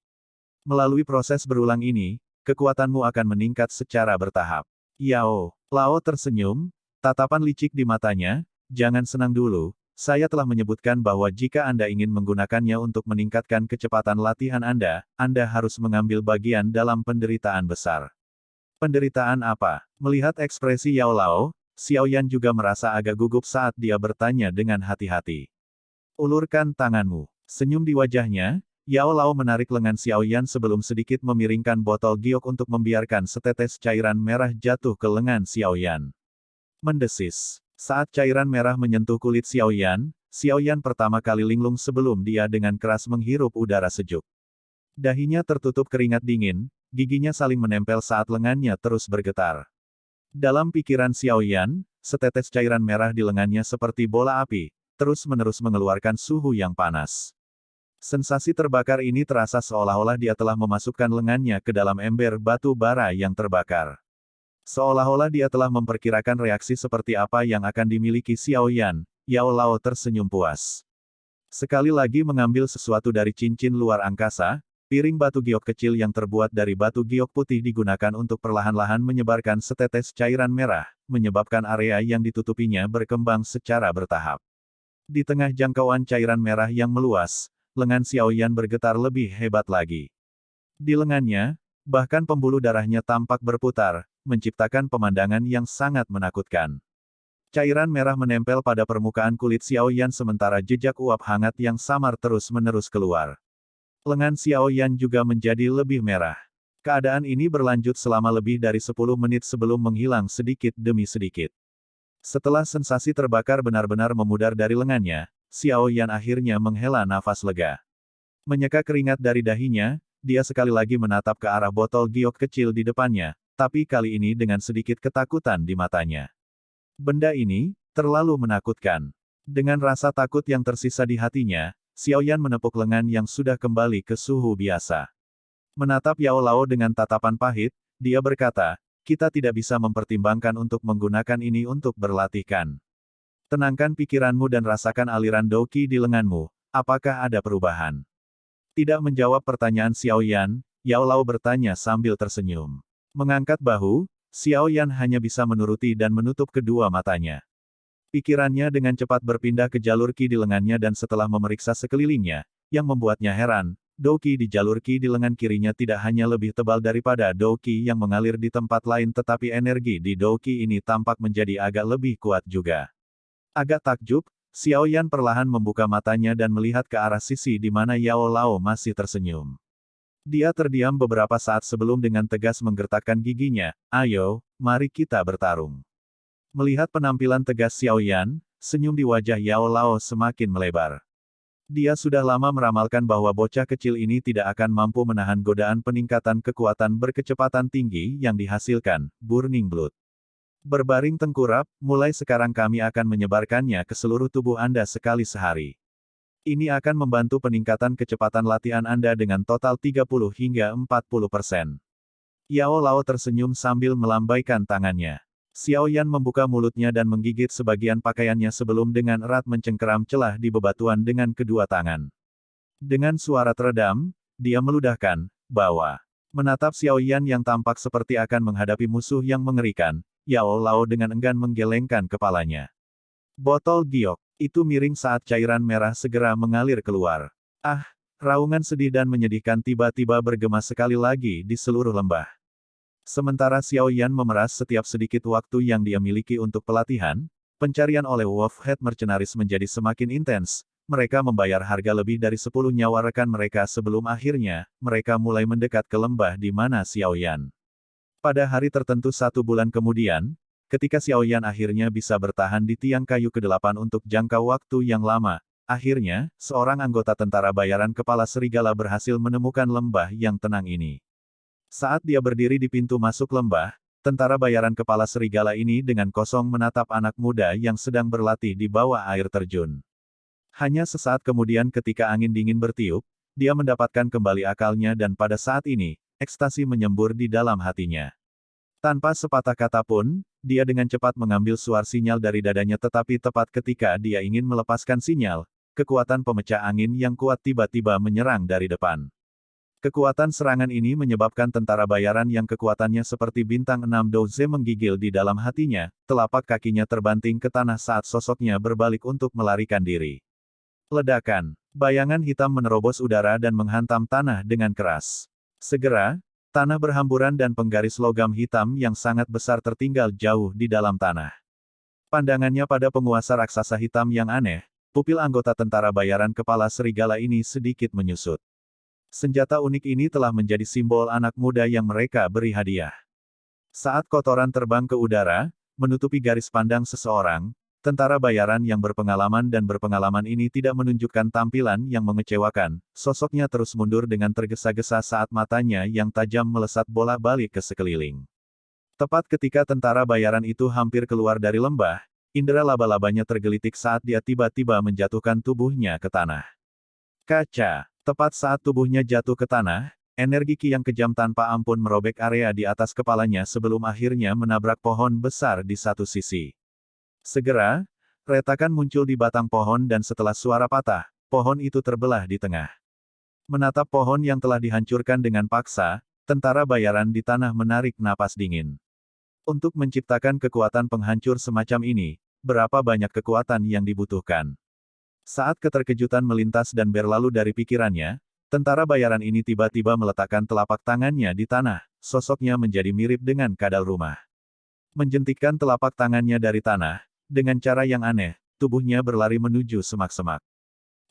Melalui proses berulang ini, kekuatanmu akan meningkat secara bertahap. Yao Lao tersenyum, tatapan licik di matanya, jangan senang dulu. Saya telah menyebutkan bahwa jika Anda ingin menggunakannya untuk meningkatkan kecepatan latihan Anda harus mengambil bagian dalam penderitaan besar. Penderitaan apa? Melihat ekspresi Yao Lao, Xiaoyan juga merasa agak gugup saat dia bertanya dengan hati-hati. Ulurkan tanganmu. Senyum di wajahnya, Yao Lao menarik lengan Xiaoyan sebelum sedikit memiringkan botol giok untuk membiarkan setetes cairan merah jatuh ke lengan Xiaoyan. Mendesis. Saat cairan merah menyentuh kulit Xiaoyan, Xiaoyan pertama kali linglung sebelum dia dengan keras menghirup udara sejuk. Dahinya tertutup keringat dingin, giginya saling menempel saat lengannya terus bergetar. Dalam pikiran Xiaoyan, setetes cairan merah di lengannya seperti bola api, terus-menerus mengeluarkan suhu yang panas. Sensasi terbakar ini terasa seolah-olah dia telah memasukkan lengannya ke dalam ember batu bara yang terbakar. Seolah-olah dia telah memperkirakan reaksi seperti apa yang akan dimiliki Xiaoyan, Yao Lao tersenyum puas. Sekali lagi mengambil sesuatu dari cincin luar angkasa, piring batu giok kecil yang terbuat dari batu giok putih digunakan untuk perlahan-lahan menyebarkan setetes cairan merah, menyebabkan area yang ditutupinya berkembang secara bertahap. Di tengah jangkauan cairan merah yang meluas, lengan Xiaoyan bergetar lebih hebat lagi. Di lengannya, bahkan pembuluh darahnya tampak berputar, menciptakan pemandangan yang sangat menakutkan. Cairan merah menempel pada permukaan kulit Xiao Yan sementara jejak uap hangat yang samar terus-menerus keluar. Lengan Xiao Yan juga menjadi lebih merah. Keadaan ini berlanjut selama lebih dari 10 menit sebelum menghilang sedikit demi sedikit. Setelah sensasi terbakar benar-benar memudar dari lengannya, Xiao Yan akhirnya menghela nafas lega. Menyeka keringat dari dahinya, dia sekali lagi menatap ke arah botol giok kecil di depannya, tapi kali ini dengan sedikit ketakutan di matanya. Benda ini terlalu menakutkan. Dengan rasa takut yang tersisa di hatinya, Xiao Yan menepuk lengan yang sudah kembali ke suhu biasa. Menatap Yao Lao dengan tatapan pahit, dia berkata, kita tidak bisa mempertimbangkan untuk menggunakan ini untuk berlatihkan. Tenangkan pikiranmu dan rasakan aliran Douqi di lenganmu, apakah ada perubahan? Tidak menjawab pertanyaan Xiao Yan, Yao Lao bertanya sambil tersenyum. Mengangkat bahu, Xiao Yan hanya bisa menuruti dan menutup kedua matanya. Pikirannya dengan cepat berpindah ke jalur Qi di lengannya dan setelah memeriksa sekelilingnya, yang membuatnya heran, Douqi di jalur Qi di lengan kirinya tidak hanya lebih tebal daripada Douqi yang mengalir di tempat lain tetapi energi di Douqi ini tampak menjadi agak lebih kuat juga. Agak takjub, Xiao Yan perlahan membuka matanya dan melihat ke arah sisi di mana Yao Lao masih tersenyum. Dia terdiam beberapa saat sebelum dengan tegas menggertakkan giginya, ayo, mari kita bertarung. Melihat penampilan tegas Xiao Yan, senyum di wajah Yao Lao semakin melebar. Dia sudah lama meramalkan bahwa bocah kecil ini tidak akan mampu menahan godaan peningkatan kekuatan berkecepatan tinggi yang dihasilkan, Burning Blood. Berbaring tengkurap, mulai sekarang kami akan menyebarkannya ke seluruh tubuh Anda sekali sehari. Ini akan membantu peningkatan kecepatan latihan Anda dengan total 30 hingga 40%. Yao Lao tersenyum sambil melambaikan tangannya. Xiao Yan membuka mulutnya dan menggigit sebagian pakaiannya sebelum dengan erat mencengkeram celah di bebatuan dengan kedua tangan. Dengan suara teredam, dia meludahkan, bahwa. Menatap Xiao Yan yang tampak seperti akan menghadapi musuh yang mengerikan, Yao Lao dengan enggan menggelengkan kepalanya. Botol giok itu miring saat cairan merah segera mengalir keluar. Ah, raungan sedih dan menyedihkan tiba-tiba bergema sekali lagi di seluruh lembah. Sementara Xiao Yan memeras setiap sedikit waktu yang dia miliki untuk pelatihan, pencarian oleh Wolfhead Mercenaries menjadi semakin intens. Mereka membayar harga lebih dari 10 nyawa rekan mereka sebelum akhirnya, mereka mulai mendekat ke lembah di mana Xiao Yan. Pada hari tertentu 1 bulan kemudian, ketika Xiao Yan akhirnya bisa bertahan di tiang kayu ke-8 untuk jangka waktu yang lama, akhirnya, seorang anggota tentara bayaran kepala serigala berhasil menemukan lembah yang tenang ini. Saat dia berdiri di pintu masuk lembah, tentara bayaran kepala serigala ini dengan kosong menatap anak muda yang sedang berlatih di bawah air terjun. Hanya sesaat kemudian ketika angin dingin bertiup, dia mendapatkan kembali akalnya dan pada saat ini, ekstasi menyembur di dalam hatinya. Tanpa sepatah kata pun, dia dengan cepat mengambil suar sinyal dari dadanya tetapi tepat ketika dia ingin melepaskan sinyal, kekuatan pemecah angin yang kuat tiba-tiba menyerang dari depan. Kekuatan serangan ini menyebabkan tentara bayaran yang kekuatannya seperti bintang 6 Douze menggigil di dalam hatinya, telapak kakinya terbanting ke tanah saat sosoknya berbalik untuk melarikan diri. Ledakan, bayangan hitam menerobos udara dan menghantam tanah dengan keras. Segera, tanah berhamburan dan penggaris logam hitam yang sangat besar tertinggal jauh di dalam tanah. Pandangannya pada penguasa raksasa hitam yang aneh, pupil anggota tentara bayaran kepala serigala ini sedikit menyusut. Senjata unik ini telah menjadi simbol anak muda yang mereka beri hadiah. Saat kotoran terbang ke udara, menutupi garis pandang seseorang, tentara bayaran yang berpengalaman dan berpengalaman ini tidak menunjukkan tampilan yang mengecewakan, sosoknya terus mundur dengan tergesa-gesa saat matanya yang tajam melesat bolak-balik ke sekeliling. Tepat ketika tentara bayaran itu hampir keluar dari lembah, indera laba-labanya tergelitik saat dia tiba-tiba menjatuhkan tubuhnya ke tanah. Kaca, tepat saat tubuhnya jatuh ke tanah, energi Qi yang kejam tanpa ampun merobek area di atas kepalanya sebelum akhirnya menabrak pohon besar di satu sisi. Segera, retakan muncul di batang pohon dan setelah suara patah, pohon itu terbelah di tengah. Menatap pohon yang telah dihancurkan dengan paksa, tentara bayaran di tanah menarik napas dingin. Untuk menciptakan kekuatan penghancur semacam ini, berapa banyak kekuatan yang dibutuhkan? Saat keterkejutan melintas dan berlalu dari pikirannya, tentara bayaran ini tiba-tiba meletakkan telapak tangannya di tanah, sosoknya menjadi mirip dengan kadal rumah. Menjentikkan telapak tangannya dari tanah, Dengan cara yang aneh, tubuhnya berlari menuju semak-semak.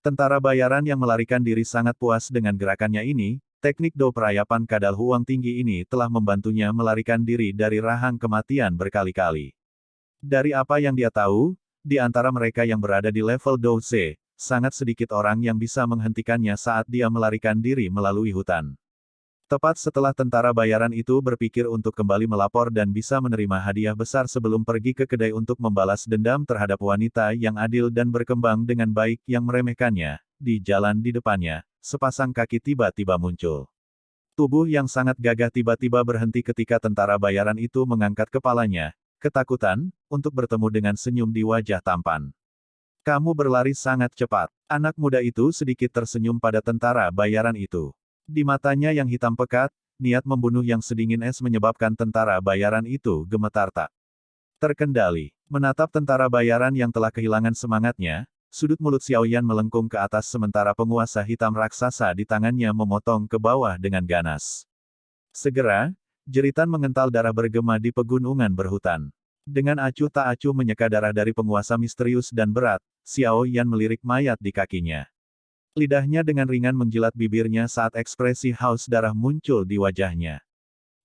Tentara bayaran yang melarikan diri sangat puas dengan gerakannya ini, teknik Do Perayapan Kadal Huang tinggi ini telah membantunya melarikan diri dari rahang kematian berkali-kali. Dari apa yang dia tahu, di antara mereka yang berada di level Do C, sangat sedikit orang yang bisa menghentikannya saat dia melarikan diri melalui hutan. Tepat setelah tentara bayaran itu berpikir untuk kembali melapor dan bisa menerima hadiah besar sebelum pergi ke kedai untuk membalas dendam terhadap wanita yang adil dan berkembang dengan baik yang meremehkannya, di jalan di depannya, sepasang kaki tiba-tiba muncul. Tubuh yang sangat gagah tiba-tiba berhenti ketika tentara bayaran itu mengangkat kepalanya, ketakutan, untuk bertemu dengan senyum di wajah tampan. Kamu berlari sangat cepat. Anak muda itu sedikit tersenyum pada tentara bayaran itu. Di matanya yang hitam pekat, niat membunuh yang sedingin es menyebabkan tentara bayaran itu gemetar tak terkendali. Menatap tentara bayaran yang telah kehilangan semangatnya, sudut mulut Xiaoyan melengkung ke atas sementara penguasa hitam raksasa di tangannya memotong ke bawah dengan ganas. Segera, jeritan mengental darah bergema di pegunungan berhutan. Dengan acuh tak acuh menyeka darah dari penguasa misterius dan berat, Xiaoyan melirik mayat di kakinya. Lidahnya dengan ringan menjilat bibirnya saat ekspresi haus darah muncul di wajahnya.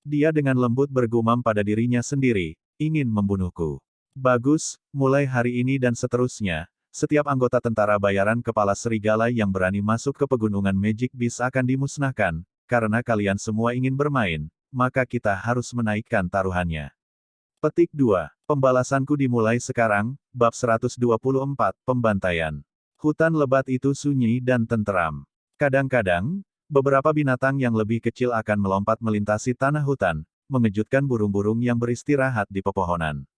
Dia dengan lembut bergumam pada dirinya sendiri, ingin membunuhku. Bagus, mulai hari ini dan seterusnya, setiap anggota tentara bayaran kepala serigala yang berani masuk ke pegunungan Magic Beast akan dimusnahkan, karena kalian semua ingin bermain, maka kita harus menaikkan taruhannya. Petik 2. Pembalasanku dimulai sekarang, bab 124, Pembantaian. Hutan lebat itu sunyi dan tenteram. Kadang-kadang, beberapa binatang yang lebih kecil akan melompat melintasi tanah hutan, mengejutkan burung-burung yang beristirahat di pepohonan.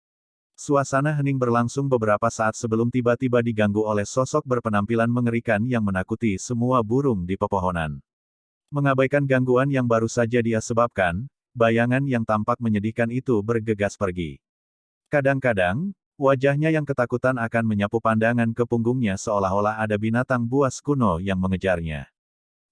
Suasana hening berlangsung beberapa saat sebelum tiba-tiba diganggu oleh sosok berpenampilan mengerikan yang menakuti semua burung di pepohonan. Mengabaikan gangguan yang baru saja dia sebabkan, bayangan yang tampak menyedihkan itu bergegas pergi. Kadang-kadang, wajahnya yang ketakutan akan menyapu pandangan ke punggungnya seolah-olah ada binatang buas kuno yang mengejarnya.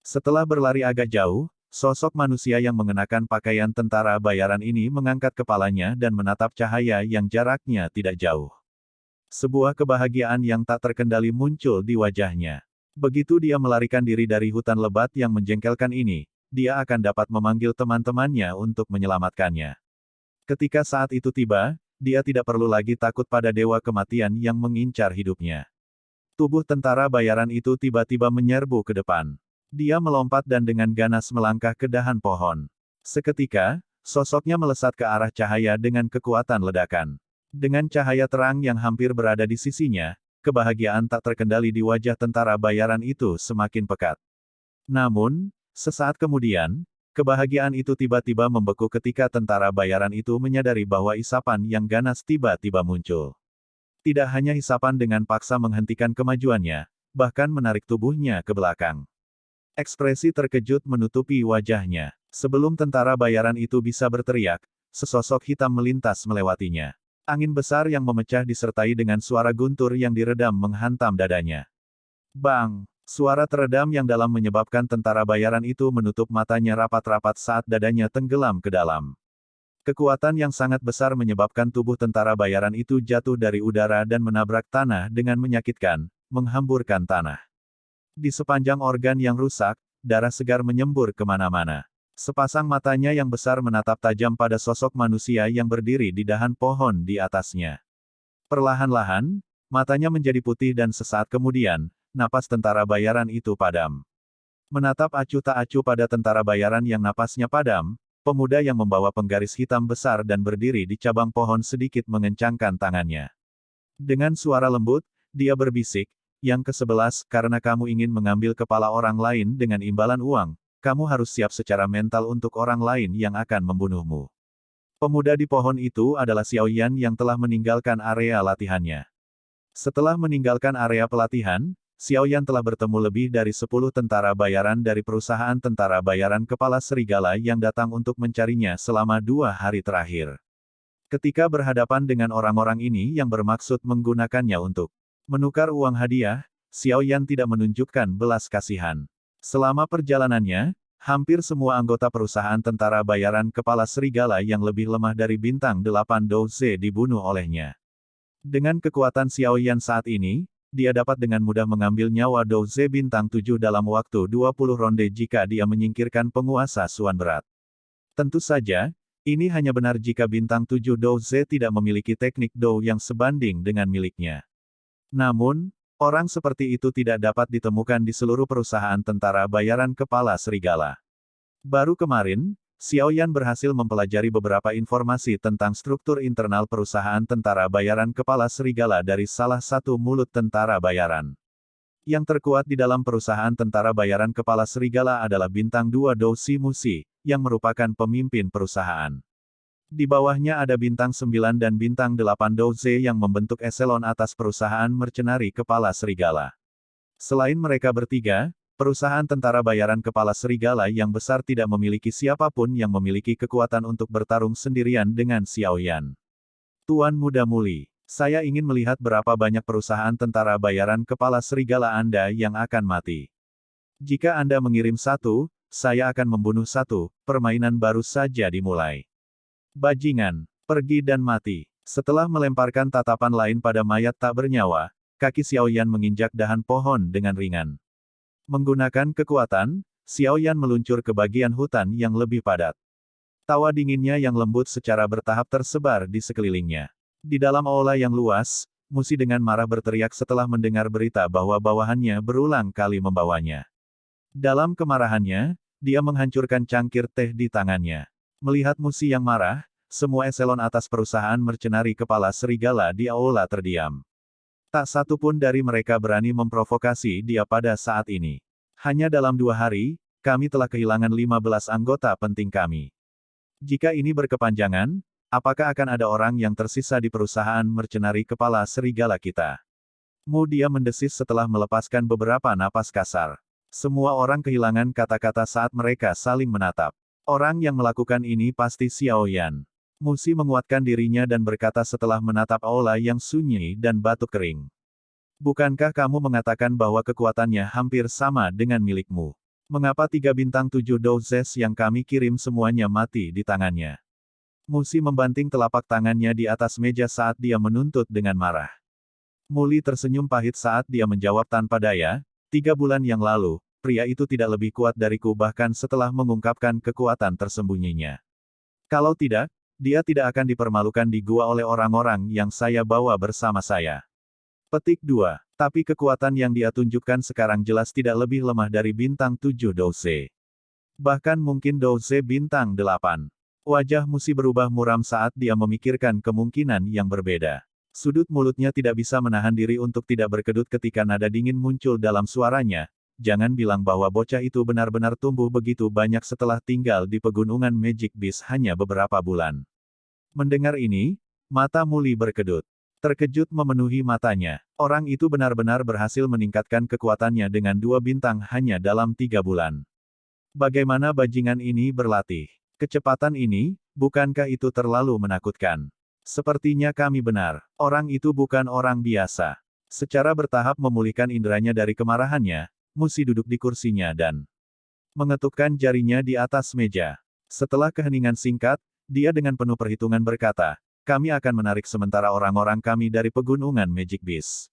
Setelah berlari agak jauh, sosok manusia yang mengenakan pakaian tentara bayaran ini mengangkat kepalanya dan menatap cahaya yang jaraknya tidak jauh. Sebuah kebahagiaan yang tak terkendali muncul di wajahnya. Begitu dia melarikan diri dari hutan lebat yang menjengkelkan ini, dia akan dapat memanggil teman-temannya untuk menyelamatkannya. Ketika saat itu tiba, dia tidak perlu lagi takut pada dewa kematian yang mengincar hidupnya. Tubuh tentara bayaran itu tiba-tiba menyerbu ke depan. Dia melompat dan dengan ganas melangkah ke dahan pohon. Seketika, sosoknya melesat ke arah cahaya dengan kekuatan ledakan. Dengan cahaya terang yang hampir berada di sisinya, kebahagiaan tak terkendali di wajah tentara bayaran itu semakin pekat. Namun, sesaat kemudian, kebahagiaan itu tiba-tiba membeku ketika tentara bayaran itu menyadari bahwa isapan yang ganas tiba-tiba muncul. Tidak hanya isapan dengan paksa menghentikan kemajuannya, bahkan menarik tubuhnya ke belakang. Ekspresi terkejut menutupi wajahnya. Sebelum tentara bayaran itu bisa berteriak, sesosok hitam melintas melewatinya. Angin besar yang memecah disertai dengan suara guntur yang diredam menghantam dadanya. Bang! Suara teredam yang dalam menyebabkan tentara bayaran itu menutup matanya rapat-rapat saat dadanya tenggelam ke dalam. Kekuatan yang sangat besar menyebabkan tubuh tentara bayaran itu jatuh dari udara dan menabrak tanah dengan menyakitkan, menghamburkan tanah. Di sepanjang organ yang rusak, darah segar menyembur kemana-mana. Sepasang matanya yang besar menatap tajam pada sosok manusia yang berdiri di dahan pohon di atasnya. Perlahan-lahan, matanya menjadi putih dan sesaat kemudian, napas tentara bayaran itu padam. Menatap acuh tak acuh pada tentara bayaran yang napasnya padam, pemuda yang membawa penggaris hitam besar dan berdiri di cabang pohon sedikit mengencangkan tangannya. Dengan suara lembut, dia berbisik, yang ke-11, karena kamu ingin mengambil kepala orang lain dengan imbalan uang, kamu harus siap secara mental untuk orang lain yang akan membunuhmu. Pemuda di pohon itu adalah Xiaoyan yang telah meninggalkan area latihannya. Setelah meninggalkan area pelatihan, Xiaoyan telah bertemu lebih dari 10 tentara bayaran dari perusahaan tentara bayaran kepala serigala yang datang untuk mencarinya selama 2 hari terakhir. Ketika berhadapan dengan orang-orang ini yang bermaksud menggunakannya untuk menukar uang hadiah, Xiaoyan tidak menunjukkan belas kasihan. Selama perjalanannya, hampir semua anggota perusahaan tentara bayaran kepala serigala yang lebih lemah dari bintang 8 Douze dibunuh olehnya. Dengan kekuatan Xiaoyan saat ini, dia dapat dengan mudah mengambil nyawa Dou Ze bintang 7 dalam waktu 20 ronde jika dia menyingkirkan penguasa Suan berat. Tentu saja, ini hanya benar jika bintang 7 Dou Ze tidak memiliki teknik Dou yang sebanding dengan miliknya. Namun, orang seperti itu tidak dapat ditemukan di seluruh perusahaan tentara bayaran kepala serigala. Baru kemarin, Xiaoyan berhasil mempelajari beberapa informasi tentang struktur internal perusahaan tentara bayaran kepala serigala dari salah satu mulut tentara bayaran. Yang terkuat di dalam perusahaan tentara bayaran kepala serigala adalah bintang 2 Dou Si Musi, yang merupakan pemimpin perusahaan. Di bawahnya ada bintang 9 dan bintang 8 Dou Ze yang membentuk eselon atas perusahaan mercenari kepala serigala. Selain mereka bertiga, perusahaan tentara bayaran kepala serigala yang besar tidak memiliki siapapun yang memiliki kekuatan untuk bertarung sendirian dengan Xiaoyan. Tuan Muda Muli, saya ingin melihat berapa banyak perusahaan tentara bayaran kepala serigala Anda yang akan mati. Jika Anda mengirim satu, saya akan membunuh satu, permainan baru saja dimulai. Bajingan, pergi dan mati. Setelah melemparkan tatapan lain pada mayat tak bernyawa, kaki Xiaoyan menginjak dahan pohon dengan ringan. Menggunakan kekuatan, Xiaoyan meluncur ke bagian hutan yang lebih padat. Tawa dinginnya yang lembut secara bertahap tersebar di sekelilingnya. Di dalam aula yang luas, Musi dengan marah berteriak setelah mendengar berita bahwa bawahannya berulang kali membawanya. Dalam kemarahannya, dia menghancurkan cangkir teh di tangannya. Melihat Musi yang marah, semua eselon atas perusahaan mercenari kepala serigala di aula terdiam. Tak satu pun dari mereka berani memprovokasi dia pada saat ini. Hanya dalam 2 hari, kami telah kehilangan 15 anggota penting kami. Jika ini berkepanjangan, apakah akan ada orang yang tersisa di perusahaan mercenari kepala serigala kita? Dia mendesis setelah melepaskan beberapa napas kasar. Semua orang kehilangan kata-kata saat mereka saling menatap. Orang yang melakukan ini pasti Xiaoyan. Musi menguatkan dirinya dan berkata setelah menatap aula yang sunyi dan batuk kering. Bukankah kamu mengatakan bahwa kekuatannya hampir sama dengan milikmu? Mengapa 3 bintang 7 Dou Zes yang kami kirim semuanya mati di tangannya? Musi membanting telapak tangannya di atas meja saat dia menuntut dengan marah. Muli tersenyum pahit saat dia menjawab tanpa daya, 3 bulan yang lalu, pria itu tidak lebih kuat dariku bahkan setelah mengungkapkan kekuatan tersembunyinya. Kalau tidak, dia tidak akan dipermalukan di gua oleh orang-orang yang saya bawa bersama saya. Petik 2. Tapi kekuatan yang dia tunjukkan sekarang jelas tidak lebih lemah dari bintang 7 Dou Ze. Bahkan mungkin Dou Ze bintang 8. Wajah Musi berubah muram saat dia memikirkan kemungkinan yang berbeda. Sudut mulutnya tidak bisa menahan diri untuk tidak berkedut ketika nada dingin muncul dalam suaranya. Jangan bilang bahwa bocah itu benar-benar tumbuh begitu banyak setelah tinggal di pegunungan Magic Beast hanya beberapa bulan. Mendengar ini, mata Muli berkedut. Terkejut memenuhi matanya. Orang itu benar-benar berhasil meningkatkan kekuatannya dengan 2 bintang hanya dalam 3 bulan. Bagaimana bajingan ini berlatih? Kecepatan ini, bukankah itu terlalu menakutkan? Sepertinya kami benar. Orang itu bukan orang biasa. Secara bertahap memulihkan inderanya dari kemarahannya, Musi duduk di kursinya dan mengetukkan jarinya di atas meja. Setelah keheningan singkat, dia dengan penuh perhitungan berkata, kami akan menarik sementara orang-orang kami dari pegunungan Magic Beast.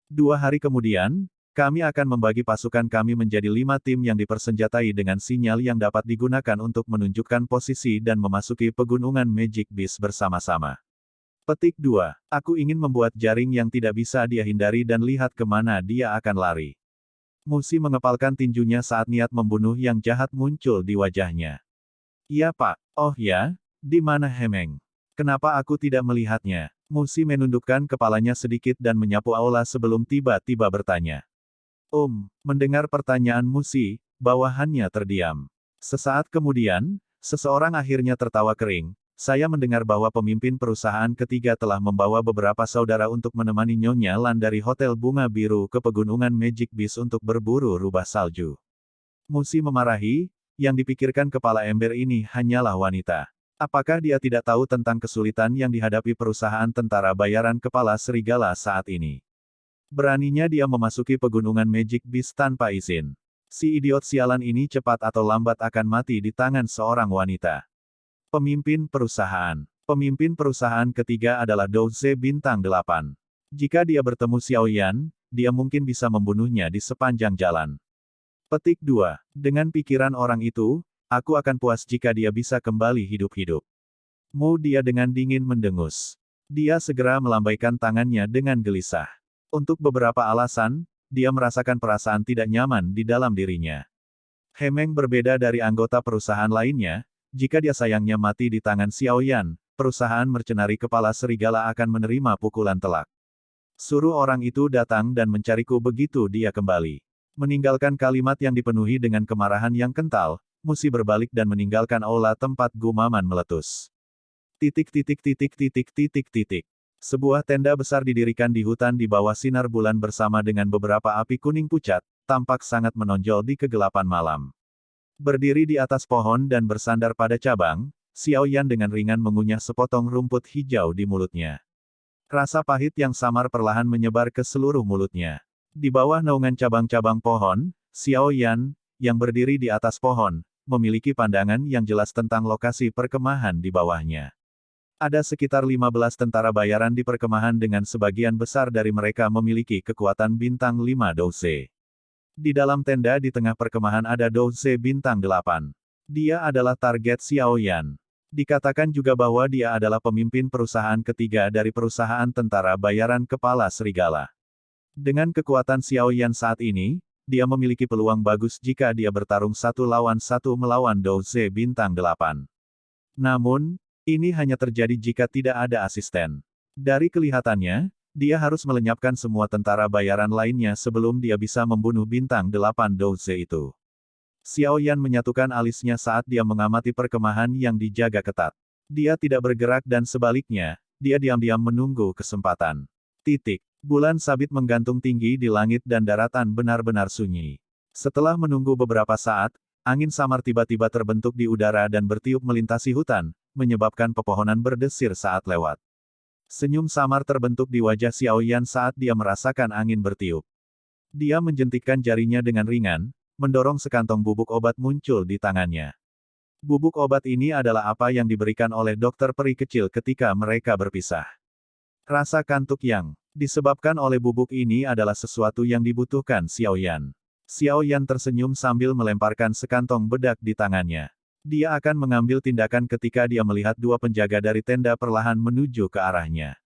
2 hari kemudian, kami akan membagi pasukan kami menjadi 5 tim yang dipersenjatai dengan sinyal yang dapat digunakan untuk menunjukkan posisi dan memasuki pegunungan Magic Beast bersama-sama. Petik 2. Aku ingin membuat jaring yang tidak bisa dia hindari dan lihat kemana dia akan lari. Musi mengepalkan tinjunya saat niat membunuh yang jahat muncul di wajahnya. Iya Pak. Oh ya, di mana Hemeng? Kenapa aku tidak melihatnya? Musi menundukkan kepalanya sedikit dan menyapu aula sebelum tiba-tiba bertanya. Mendengar pertanyaan Musi, bawahannya terdiam. Sesaat kemudian, seseorang akhirnya tertawa kering. Saya mendengar bahwa pemimpin perusahaan ketiga telah membawa beberapa saudara untuk menemani Nyonya Lan dari Hotel Bunga Biru ke pegunungan Magic Beast untuk berburu rubah salju. Musi memarahi, yang dipikirkan kepala ember ini hanyalah wanita. Apakah dia tidak tahu tentang kesulitan yang dihadapi perusahaan tentara bayaran kepala serigala saat ini? Beraninya dia memasuki pegunungan Magic Beast tanpa izin. Si idiot sialan ini cepat atau lambat akan mati di tangan seorang wanita. Pemimpin perusahaan. Pemimpin perusahaan ketiga adalah Dou Ze bintang 8. Jika dia bertemu Xiao Yan, dia mungkin bisa membunuhnya di sepanjang jalan. Petik 2. Dengan pikiran orang itu, aku akan puas jika dia bisa kembali hidup-hidup. Dia dengan dingin mendengus. Dia segera melambaikan tangannya dengan gelisah. Untuk beberapa alasan, dia merasakan perasaan tidak nyaman di dalam dirinya. Hemeng berbeda dari anggota perusahaan lainnya, jika dia sayangnya mati di tangan Xiao Yan, perusahaan mercenari kepala serigala akan menerima pukulan telak. Suruh orang itu datang dan mencariku begitu dia kembali. Meninggalkan kalimat yang dipenuhi dengan kemarahan yang kental, Musi berbalik dan meninggalkan aula tempat gumaman meletus. Sebuah tenda besar didirikan di hutan di bawah sinar bulan bersama dengan beberapa api kuning pucat, tampak sangat menonjol di kegelapan malam. Berdiri di atas pohon dan bersandar pada cabang, Xiao Yan dengan ringan mengunyah sepotong rumput hijau di mulutnya. Rasa pahit yang samar perlahan menyebar ke seluruh mulutnya. Di bawah naungan cabang-cabang pohon, Xiao Yan, yang berdiri di atas pohon, memiliki pandangan yang jelas tentang lokasi perkemahan di bawahnya. Ada sekitar 15 tentara bayaran di perkemahan dengan sebagian besar dari mereka memiliki kekuatan bintang 5 Dou Ze. Di dalam tenda di tengah perkemahan ada Dou Ze bintang 8. Dia adalah target Xiao Yan. Dikatakan juga bahwa dia adalah pemimpin perusahaan ketiga dari perusahaan tentara bayaran kepala serigala. Dengan kekuatan Xiao Yan saat ini, dia memiliki peluang bagus jika dia bertarung 1 lawan 1 melawan Dou Ze bintang 8. Namun, ini hanya terjadi jika tidak ada asisten. Dari kelihatannya, dia harus melenyapkan semua tentara bayaran lainnya sebelum dia bisa membunuh bintang 8 Dou Ze itu. Xiao Yan menyatukan alisnya saat dia mengamati perkemahan yang dijaga ketat. Dia tidak bergerak dan sebaliknya, dia diam-diam menunggu kesempatan. Bulan sabit menggantung tinggi di langit dan daratan benar-benar sunyi. Setelah menunggu beberapa saat, angin samar tiba-tiba terbentuk di udara dan bertiup melintasi hutan, menyebabkan pepohonan berdesir saat lewat. Senyum samar terbentuk di wajah Xiao Yan saat dia merasakan angin bertiup. Dia menjentikkan jarinya dengan ringan, mendorong sekantong bubuk obat muncul di tangannya. Bubuk obat ini adalah apa yang diberikan oleh dokter peri kecil ketika mereka berpisah. Rasa kantuk yang disebabkan oleh bubuk ini adalah sesuatu yang dibutuhkan Xiao Yan. Xiao Yan tersenyum sambil melemparkan sekantong bedak di tangannya. Dia akan mengambil tindakan ketika dia melihat 2 penjaga dari tenda perlahan menuju ke arahnya.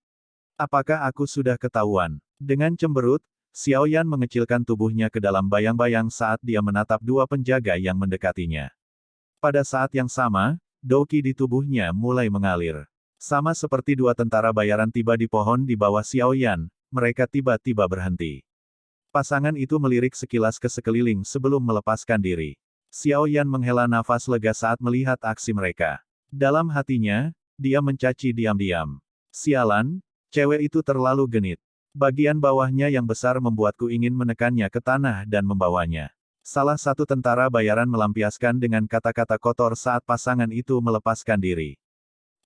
Apakah aku sudah ketahuan? Dengan cemberut, Xiao Yan mengecilkan tubuhnya ke dalam bayang-bayang saat dia menatap 2 penjaga yang mendekatinya. Pada saat yang sama, Douqi di tubuhnya mulai mengalir. Sama seperti 2 tentara bayaran tiba di pohon di bawah Xiao Yan, mereka tiba-tiba berhenti. Pasangan itu melirik sekilas ke sekeliling sebelum melepaskan diri. Xiao Yan menghela nafas lega saat melihat aksi mereka. Dalam hatinya, dia mencaci diam-diam. Sialan, cewek itu terlalu genit. Bagian bawahnya yang besar membuatku ingin menekannya ke tanah dan membawanya. Salah satu tentara bayaran melampiaskan dengan kata-kata kotor saat pasangan itu melepaskan diri.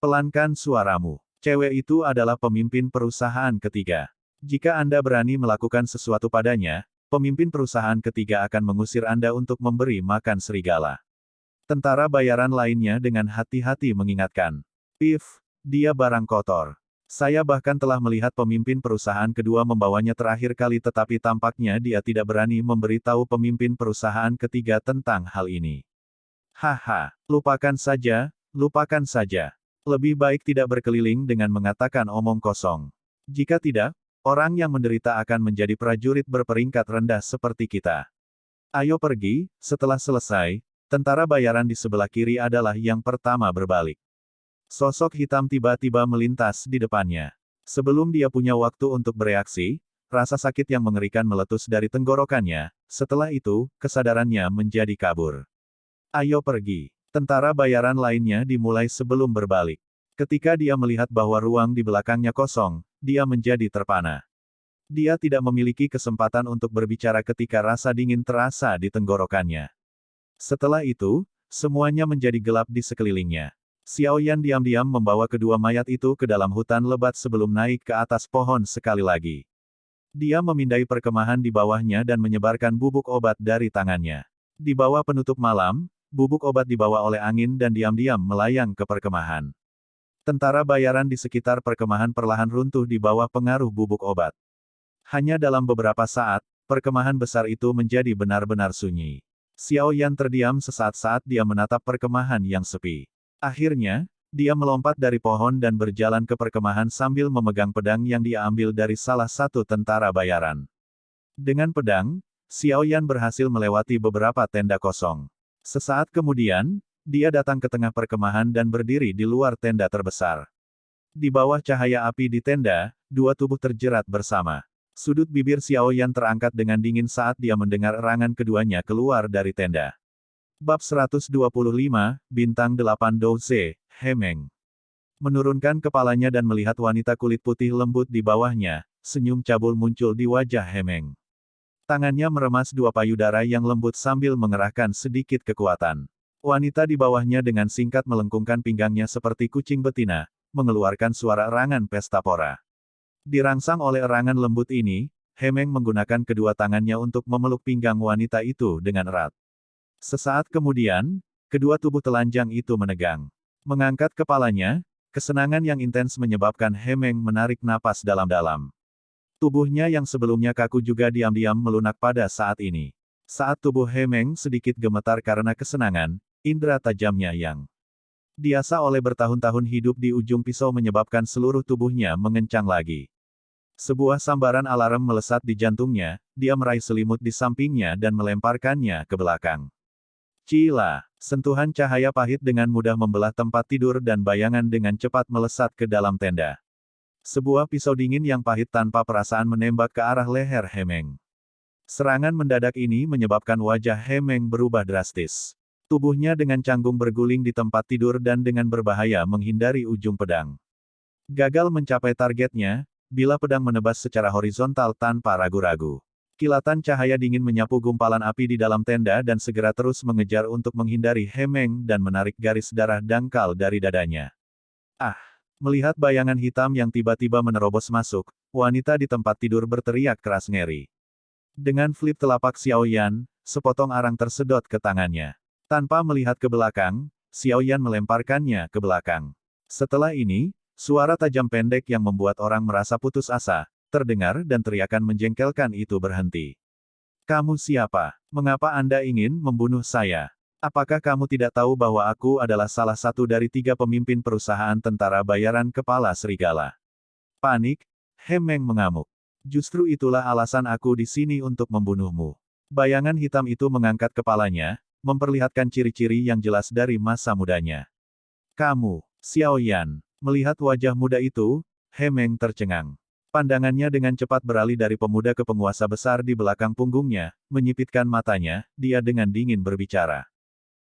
Pelankan suaramu. Cewek itu adalah pemimpin perusahaan ketiga. Jika Anda berani melakukan sesuatu padanya, pemimpin perusahaan ketiga akan mengusir Anda untuk memberi makan serigala. Tentara bayaran lainnya dengan hati-hati mengingatkan. Pif, dia barang kotor. Saya bahkan telah melihat pemimpin perusahaan kedua membawanya terakhir kali tetapi tampaknya dia tidak berani memberitahu pemimpin perusahaan ketiga tentang hal ini. Haha, lupakan saja, lupakan saja. Lebih baik tidak berkeliling dengan mengatakan omong kosong. Jika tidak, orang yang menderita akan menjadi prajurit berperingkat rendah seperti kita. Ayo pergi, setelah selesai, tentara bayaran di sebelah kiri adalah yang pertama berbalik. Sosok hitam tiba-tiba melintas di depannya. Sebelum dia punya waktu untuk bereaksi, rasa sakit yang mengerikan meletus dari tenggorokannya, setelah itu, kesadarannya menjadi kabur. Ayo pergi. Tentara bayaran lainnya dimulai sebelum berbalik. Ketika dia melihat bahwa ruang di belakangnya kosong, dia menjadi terpana. Dia tidak memiliki kesempatan untuk berbicara ketika rasa dingin terasa di tenggorokannya. Setelah itu, semuanya menjadi gelap di sekelilingnya. Xiao Yan diam-diam membawa kedua mayat itu ke dalam hutan lebat sebelum naik ke atas pohon sekali lagi. Dia memindai perkemahan di bawahnya dan menyebarkan bubuk obat dari tangannya. Di bawah penutup malam, bubuk obat dibawa oleh angin dan diam-diam melayang ke perkemahan. Tentara bayaran di sekitar perkemahan perlahan runtuh di bawah pengaruh bubuk obat. Hanya dalam beberapa saat, perkemahan besar itu menjadi benar-benar sunyi. Xiao Yan terdiam sesaat saat dia menatap perkemahan yang sepi. Akhirnya, dia melompat dari pohon dan berjalan ke perkemahan sambil memegang pedang yang dia ambil dari salah satu tentara bayaran. Dengan pedang, Xiao Yan berhasil melewati beberapa tenda kosong. Sesaat kemudian, dia datang ke tengah perkemahan dan berdiri di luar tenda terbesar. Di bawah cahaya api di tenda, dua tubuh terjerat bersama. Sudut bibir Xiao Yan terangkat dengan dingin saat dia mendengar erangan keduanya keluar dari tenda. Bab 125, Bintang 8 Douze, Hemeng. Menurunkan kepalanya dan melihat wanita kulit putih lembut di bawahnya, senyum cabul muncul di wajah Hemeng. Tangannya meremas dua payudara yang lembut sambil mengerahkan sedikit kekuatan. Wanita di bawahnya dengan singkat melengkungkan pinggangnya seperti kucing betina, mengeluarkan suara erangan pesta pora. Dirangsang oleh erangan lembut ini, Hemeng menggunakan kedua tangannya untuk memeluk pinggang wanita itu dengan erat. Sesaat kemudian, kedua tubuh telanjang itu menegang. Mengangkat kepalanya, kesenangan yang intens menyebabkan Hemeng menarik napas dalam-dalam. Tubuhnya yang sebelumnya kaku juga diam-diam melunak pada saat ini. Saat tubuh Hemeng sedikit gemetar karena kesenangan, indera tajamnya yang biasa oleh bertahun-tahun hidup di ujung pisau menyebabkan seluruh tubuhnya mengencang lagi. Sebuah sambaran alarm melesat di jantungnya, dia meraih selimut di sampingnya dan melemparkannya ke belakang. Cila, sentuhan cahaya pahit dengan mudah membelah tempat tidur dan bayangan dengan cepat melesat ke dalam tenda. Sebuah pisau dingin yang pahit tanpa perasaan menembak ke arah leher Hemeng. Serangan mendadak ini menyebabkan wajah Hemeng berubah drastis. Tubuhnya dengan canggung berguling di tempat tidur dan dengan berbahaya menghindari ujung pedang. Gagal mencapai targetnya, bila pedang menebas secara horizontal tanpa ragu-ragu. Kilatan cahaya dingin menyapu gumpalan api di dalam tenda dan segera terus mengejar untuk menghindari Hemeng dan menarik garis darah dangkal dari dadanya. Ah! Melihat bayangan hitam yang tiba-tiba menerobos masuk, wanita di tempat tidur berteriak keras ngeri. Dengan flip telapak Xiao Yan, sepotong arang tersedot ke tangannya. Tanpa melihat ke belakang, Xiao Yan melemparkannya ke belakang. Setelah ini, suara tajam pendek yang membuat orang merasa putus asa, terdengar dan teriakan menjengkelkan itu berhenti. Kamu siapa? Mengapa Anda ingin membunuh saya? Apakah kamu tidak tahu bahwa aku adalah salah satu dari 3 pemimpin perusahaan tentara bayaran kepala serigala? Panik, Hemeng mengamuk. Justru itulah alasan aku di sini untuk membunuhmu. Bayangan hitam itu mengangkat kepalanya, memperlihatkan ciri-ciri yang jelas dari masa mudanya. Kamu, Xiao Yan. Melihat wajah muda itu, Hemeng tercengang. Pandangannya dengan cepat beralih dari pemuda ke penguasa besar di belakang punggungnya, menyipitkan matanya, dia dengan dingin berbicara.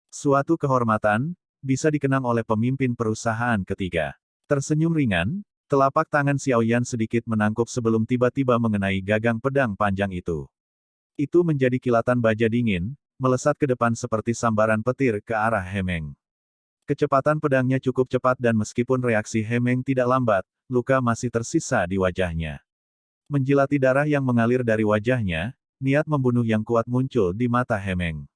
Suatu kehormatan, bisa dikenang oleh pemimpin perusahaan ketiga. Tersenyum ringan, telapak tangan Xiao Yan sedikit menangkup sebelum tiba-tiba mengenai gagang pedang panjang itu. Itu menjadi kilatan baja dingin, melesat ke depan seperti sambaran petir ke arah Hemeng. Kecepatan pedangnya cukup cepat dan meskipun reaksi Hemeng tidak lambat, luka masih tersisa di wajahnya. Menjilati darah yang mengalir dari wajahnya, niat membunuh yang kuat muncul di mata Hemeng.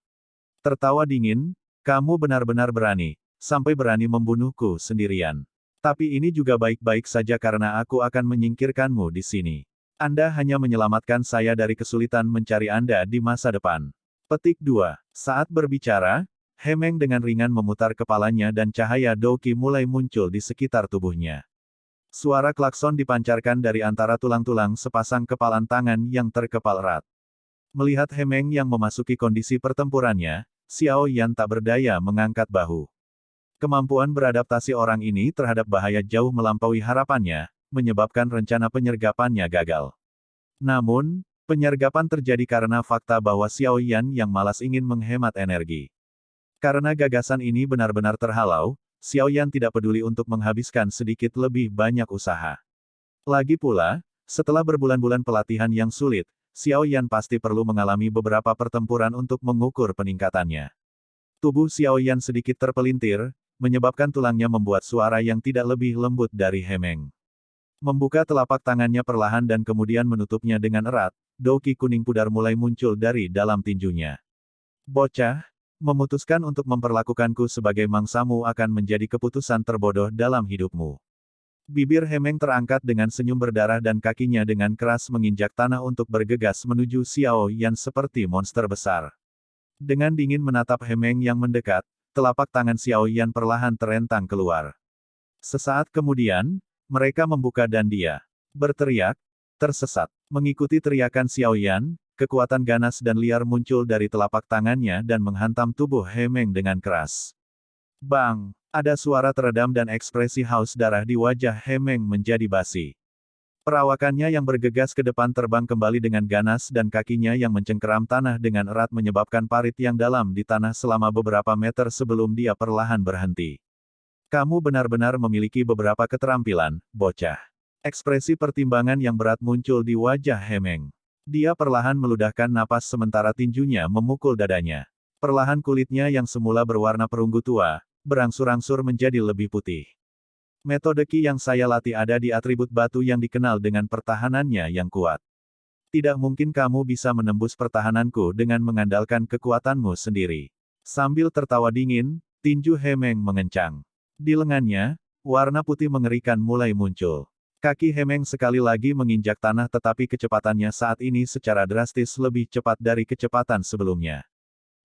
Tertawa dingin, kamu benar-benar berani, sampai berani membunuhku sendirian. Tapi ini juga baik-baik saja karena aku akan menyingkirkanmu di sini. Anda hanya menyelamatkan saya dari kesulitan mencari Anda di masa depan. Petik 2. Saat berbicara, Hemeng dengan ringan memutar kepalanya dan cahaya Douqi mulai muncul di sekitar tubuhnya. Suara klakson dipancarkan dari antara tulang-tulang sepasang kepalan tangan yang terkepal erat. Melihat Hemeng yang memasuki kondisi pertempurannya, Xiao Yan tak berdaya mengangkat bahu. Kemampuan beradaptasi orang ini terhadap bahaya jauh melampaui harapannya, menyebabkan rencana penyergapannya gagal. Namun, penyergapan terjadi karena fakta bahwa Xiao Yan yang malas ingin menghemat energi. Karena gagasan ini benar-benar terhalau, Xiao Yan tidak peduli untuk menghabiskan sedikit lebih banyak usaha. Lagi pula, setelah berbulan-bulan pelatihan yang sulit, Xiao Yan pasti perlu mengalami beberapa pertempuran untuk mengukur peningkatannya. Tubuh Xiao Yan sedikit terpelintir, menyebabkan tulangnya membuat suara yang tidak lebih lembut dari Hemeng. Membuka telapak tangannya perlahan dan kemudian menutupnya dengan erat, Douqi kuning pudar mulai muncul dari dalam tinjunya. Bocah, Memutuskan untuk memperlakukanku sebagai mangsamu akan menjadi keputusan terbodoh dalam hidupmu. Bibir Hemeng terangkat dengan senyum berdarah dan kakinya dengan keras menginjak tanah untuk bergegas menuju Xiao Yan seperti monster besar. Dengan dingin menatap Hemeng yang mendekat, telapak tangan Xiao Yan perlahan terentang keluar. Sesaat kemudian, mereka membuka dan dia berteriak, tersesat. Mengikuti teriakan Xiao Yan, kekuatan ganas dan liar muncul dari telapak tangannya dan menghantam tubuh Hemeng dengan keras. Bang! Ada suara teredam dan ekspresi haus darah di wajah Hemeng menjadi basi. Perawakannya yang bergegas ke depan terbang kembali dengan ganas dan kakinya yang mencengkeram tanah dengan erat menyebabkan parit yang dalam di tanah selama beberapa meter sebelum dia perlahan berhenti. Kamu benar-benar memiliki beberapa keterampilan, bocah. Ekspresi pertimbangan yang berat muncul di wajah Hemeng. Dia perlahan meludahkan napas sementara tinjunya memukul dadanya. Perlahan kulitnya yang semula berwarna perunggu tua, berangsur-angsur menjadi lebih putih. Metode Qi yang saya latih ada di atribut batu yang dikenal dengan pertahanannya yang kuat. Tidak mungkin kamu bisa menembus pertahananku dengan mengandalkan kekuatanmu sendiri. Sambil tertawa dingin, tinju Hemeng mengencang. Di lengannya, warna putih mengerikan mulai muncul. Kaki Hemeng sekali lagi menginjak tanah tetapi kecepatannya saat ini secara drastis lebih cepat dari kecepatan sebelumnya.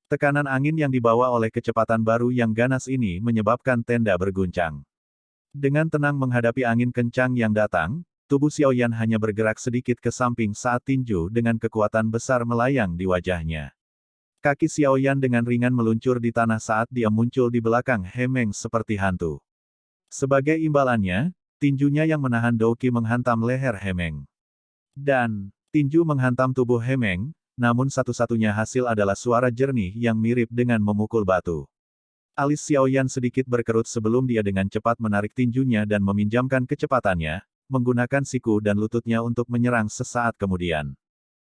Tekanan angin yang dibawa oleh kecepatan baru yang ganas ini menyebabkan tenda berguncang. Dengan tenang menghadapi angin kencang yang datang, tubuh Xiao Yan hanya bergerak sedikit ke samping saat tinju dengan kekuatan besar melayang di wajahnya. Kaki Xiao Yan dengan ringan meluncur di tanah saat dia muncul di belakang Hemeng seperti hantu. Sebagai imbalannya, tinjunya yang menahan Douqi menghantam leher Hemeng. Dan, tinju menghantam tubuh Hemeng, namun satu-satunya hasil adalah suara jernih yang mirip dengan memukul batu. Alis Xiao Yan sedikit berkerut sebelum dia dengan cepat menarik tinjunya dan meminjamkan kecepatannya, menggunakan siku dan lututnya untuk menyerang sesaat kemudian.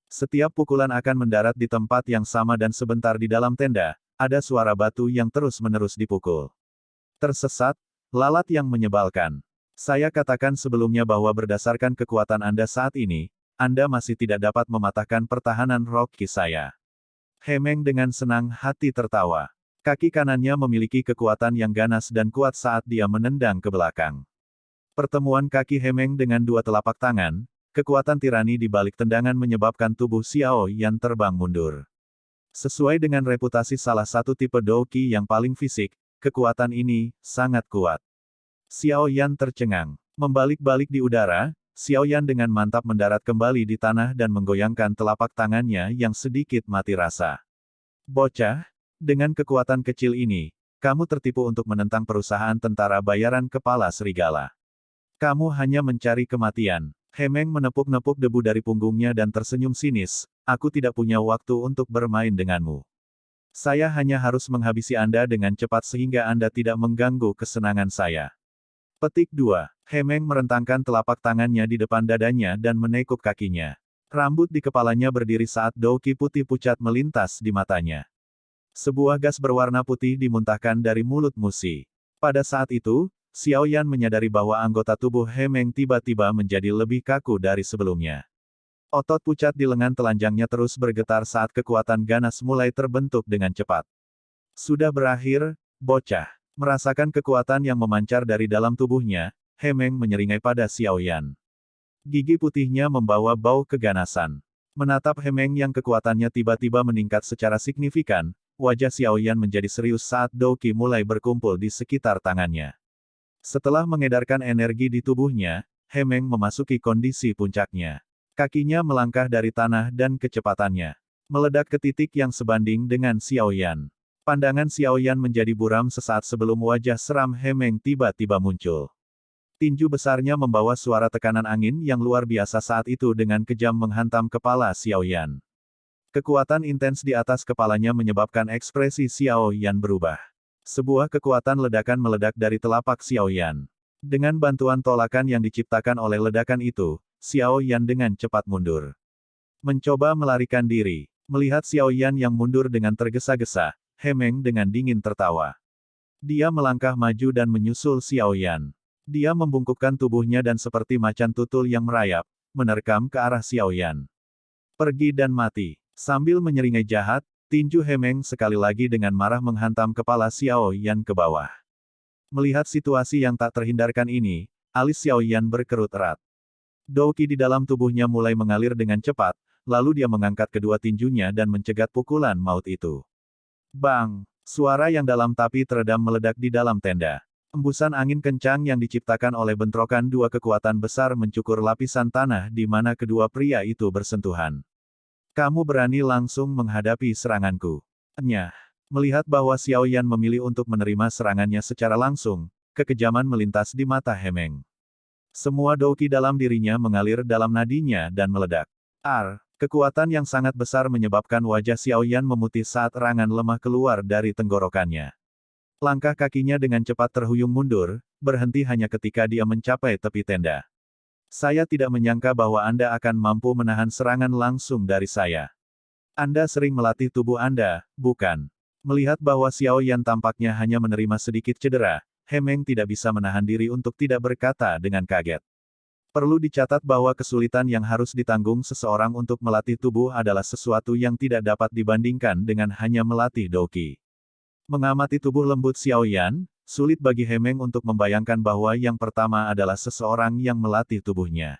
Setiap pukulan akan mendarat di tempat yang sama dan sebentar di dalam tenda, ada suara batu yang terus-menerus dipukul. Tersesat, lalat yang menyebalkan. Saya katakan sebelumnya bahwa berdasarkan kekuatan Anda saat ini, Anda masih tidak dapat mematahkan pertahanan roh Qi saya. Hemeng dengan senang hati tertawa. Kaki kanannya memiliki kekuatan yang ganas dan kuat saat dia menendang ke belakang. Pertemuan kaki Hemeng dengan dua telapak tangan, kekuatan tirani di balik tendangan menyebabkan tubuh Xiao Yan terbang mundur. Sesuai dengan reputasi salah satu tipe Douqi yang paling fisik, kekuatan ini sangat kuat. Xiao Yan tercengang. Membalik-balik di udara, Xiao Yan dengan mantap mendarat kembali di tanah dan menggoyangkan telapak tangannya yang sedikit mati rasa. Bocah, dengan kekuatan kecil ini, kamu tertipu untuk menentang perusahaan tentara bayaran kepala serigala. Kamu hanya mencari kematian. Hemeng menepuk-nepuk debu dari punggungnya dan tersenyum sinis, aku tidak punya waktu untuk bermain denganmu. Saya hanya harus menghabisi Anda dengan cepat sehingga Anda tidak mengganggu kesenangan saya. Petik 2. Hemeng merentangkan telapak tangannya di depan dadanya dan menekuk kakinya. Rambut di kepalanya berdiri saat Douqi putih pucat melintas di matanya. Sebuah gas berwarna putih dimuntahkan dari mulut Musi. Pada saat itu, Xiao Yan menyadari bahwa anggota tubuh Hemeng tiba-tiba menjadi lebih kaku dari sebelumnya. Otot pucat di lengan telanjangnya terus bergetar saat kekuatan ganas mulai terbentuk dengan cepat. Sudah berakhir, bocah. Merasakan kekuatan yang memancar dari dalam tubuhnya, Hemeng menyeringai pada Xiao Yan. Gigi putihnya membawa bau keganasan. Menatap Hemeng yang kekuatannya tiba-tiba meningkat secara signifikan, wajah Xiao Yan menjadi serius saat Douqi mulai berkumpul di sekitar tangannya. Setelah mengedarkan energi di tubuhnya, Hemeng memasuki kondisi puncaknya. Kakinya melangkah dari tanah dan kecepatannya meledak ke titik yang sebanding dengan Xiao Yan. Pandangan Xiao Yan menjadi buram sesaat sebelum wajah seram Hemeng tiba-tiba muncul. Tinju besarnya membawa suara tekanan angin yang luar biasa saat itu dengan kejam menghantam kepala Xiao Yan. Kekuatan intens di atas kepalanya menyebabkan ekspresi Xiao Yan berubah. Sebuah kekuatan ledakan meledak dari telapak Xiao Yan. Dengan bantuan tolakan yang diciptakan oleh ledakan itu, Xiao Yan dengan cepat mundur. Mencoba melarikan diri. Melihat Xiao Yan yang mundur dengan tergesa-gesa, Hemeng dengan dingin tertawa. Dia melangkah maju dan menyusul Xiao Yan. Dia membungkukkan tubuhnya dan seperti macan tutul yang merayap, menerkam ke arah Xiao Yan. Pergi dan mati. Sambil menyeringai jahat, Tinju Hemeng sekali lagi dengan marah menghantam kepala Xiao Yan ke bawah. Melihat situasi yang tak terhindarkan ini, alis Xiao Yan berkerut erat. Douqi di dalam tubuhnya mulai mengalir dengan cepat, lalu dia mengangkat kedua tinjunya dan mencegat pukulan maut itu. Bang! Suara yang dalam tapi teredam meledak di dalam tenda. Embusan angin kencang yang diciptakan oleh bentrokan dua kekuatan besar mencukur lapisan tanah di mana kedua pria itu bersentuhan. Kamu berani langsung menghadapi seranganku. Nyah. Melihat bahwa Xiao Yan memilih untuk menerima serangannya secara langsung, kekejaman melintas di mata Hemeng. Semua douqi dalam dirinya mengalir dalam nadinya dan meledak. Kekuatan yang sangat besar menyebabkan wajah Xiao Yan memutih saat erangan lemah keluar dari tenggorokannya. Langkah kakinya dengan cepat terhuyung mundur, berhenti hanya ketika dia mencapai tepi tenda. Saya tidak menyangka bahwa Anda akan mampu menahan serangan langsung dari saya. Anda sering melatih tubuh Anda, bukan? Melihat bahwa Xiao Yan tampaknya hanya menerima sedikit cedera, Hemeng tidak bisa menahan diri untuk tidak berkata dengan kaget. Perlu dicatat bahwa kesulitan yang harus ditanggung seseorang untuk melatih tubuh adalah sesuatu yang tidak dapat dibandingkan dengan hanya melatih douqi. Mengamati tubuh lembut Xiao Yan, sulit bagi Hemeng untuk membayangkan bahwa yang pertama adalah seseorang yang melatih tubuhnya.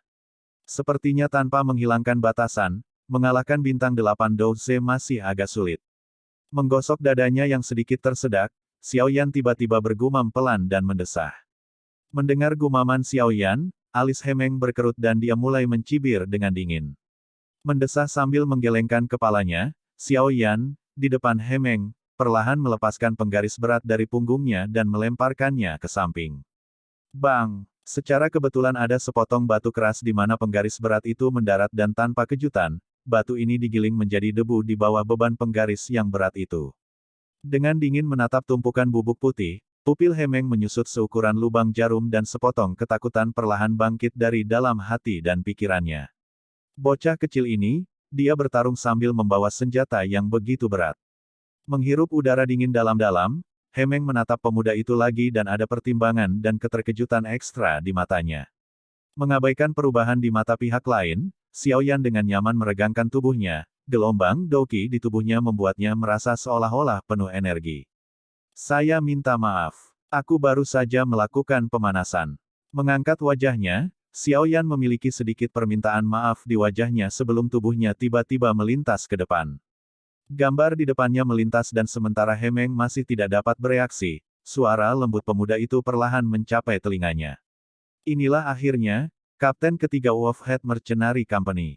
Sepertinya tanpa menghilangkan batasan, mengalahkan bintang 8 Douze masih agak sulit. Menggosok dadanya yang sedikit tersedak, Xiao Yan tiba-tiba bergumam pelan dan mendesah. Mendengar gumaman Xiao Yan, alis Hemeng berkerut dan dia mulai mencibir dengan dingin. Mendesah sambil menggelengkan kepalanya, Xiao Yan, di depan Hemeng, perlahan melepaskan penggaris berat dari punggungnya dan melemparkannya ke samping. Bang! Secara kebetulan ada sepotong batu keras di mana penggaris berat itu mendarat dan tanpa kejutan, batu ini digiling menjadi debu di bawah beban penggaris yang berat itu. Dengan dingin menatap tumpukan bubuk putih, pupil Hemeng menyusut seukuran lubang jarum dan sepotong ketakutan perlahan bangkit dari dalam hati dan pikirannya. Bocah kecil ini, dia bertarung sambil membawa senjata yang begitu berat. Menghirup udara dingin dalam-dalam, Hemeng menatap pemuda itu lagi dan ada pertimbangan dan keterkejutan ekstra di matanya. Mengabaikan perubahan di mata pihak lain, Xiao Yan dengan nyaman meregangkan tubuhnya, gelombang douqi di tubuhnya membuatnya merasa seolah-olah penuh energi. Saya minta maaf. Aku baru saja melakukan pemanasan. Mengangkat wajahnya, Xiao Yan memiliki sedikit permintaan maaf di wajahnya sebelum tubuhnya tiba-tiba melintas ke depan. Gambar di depannya melintas dan sementara Hemeng masih tidak dapat bereaksi, suara lembut pemuda itu perlahan mencapai telinganya. Inilah akhirnya, Kapten ketiga Wolfhead Mercenary Company.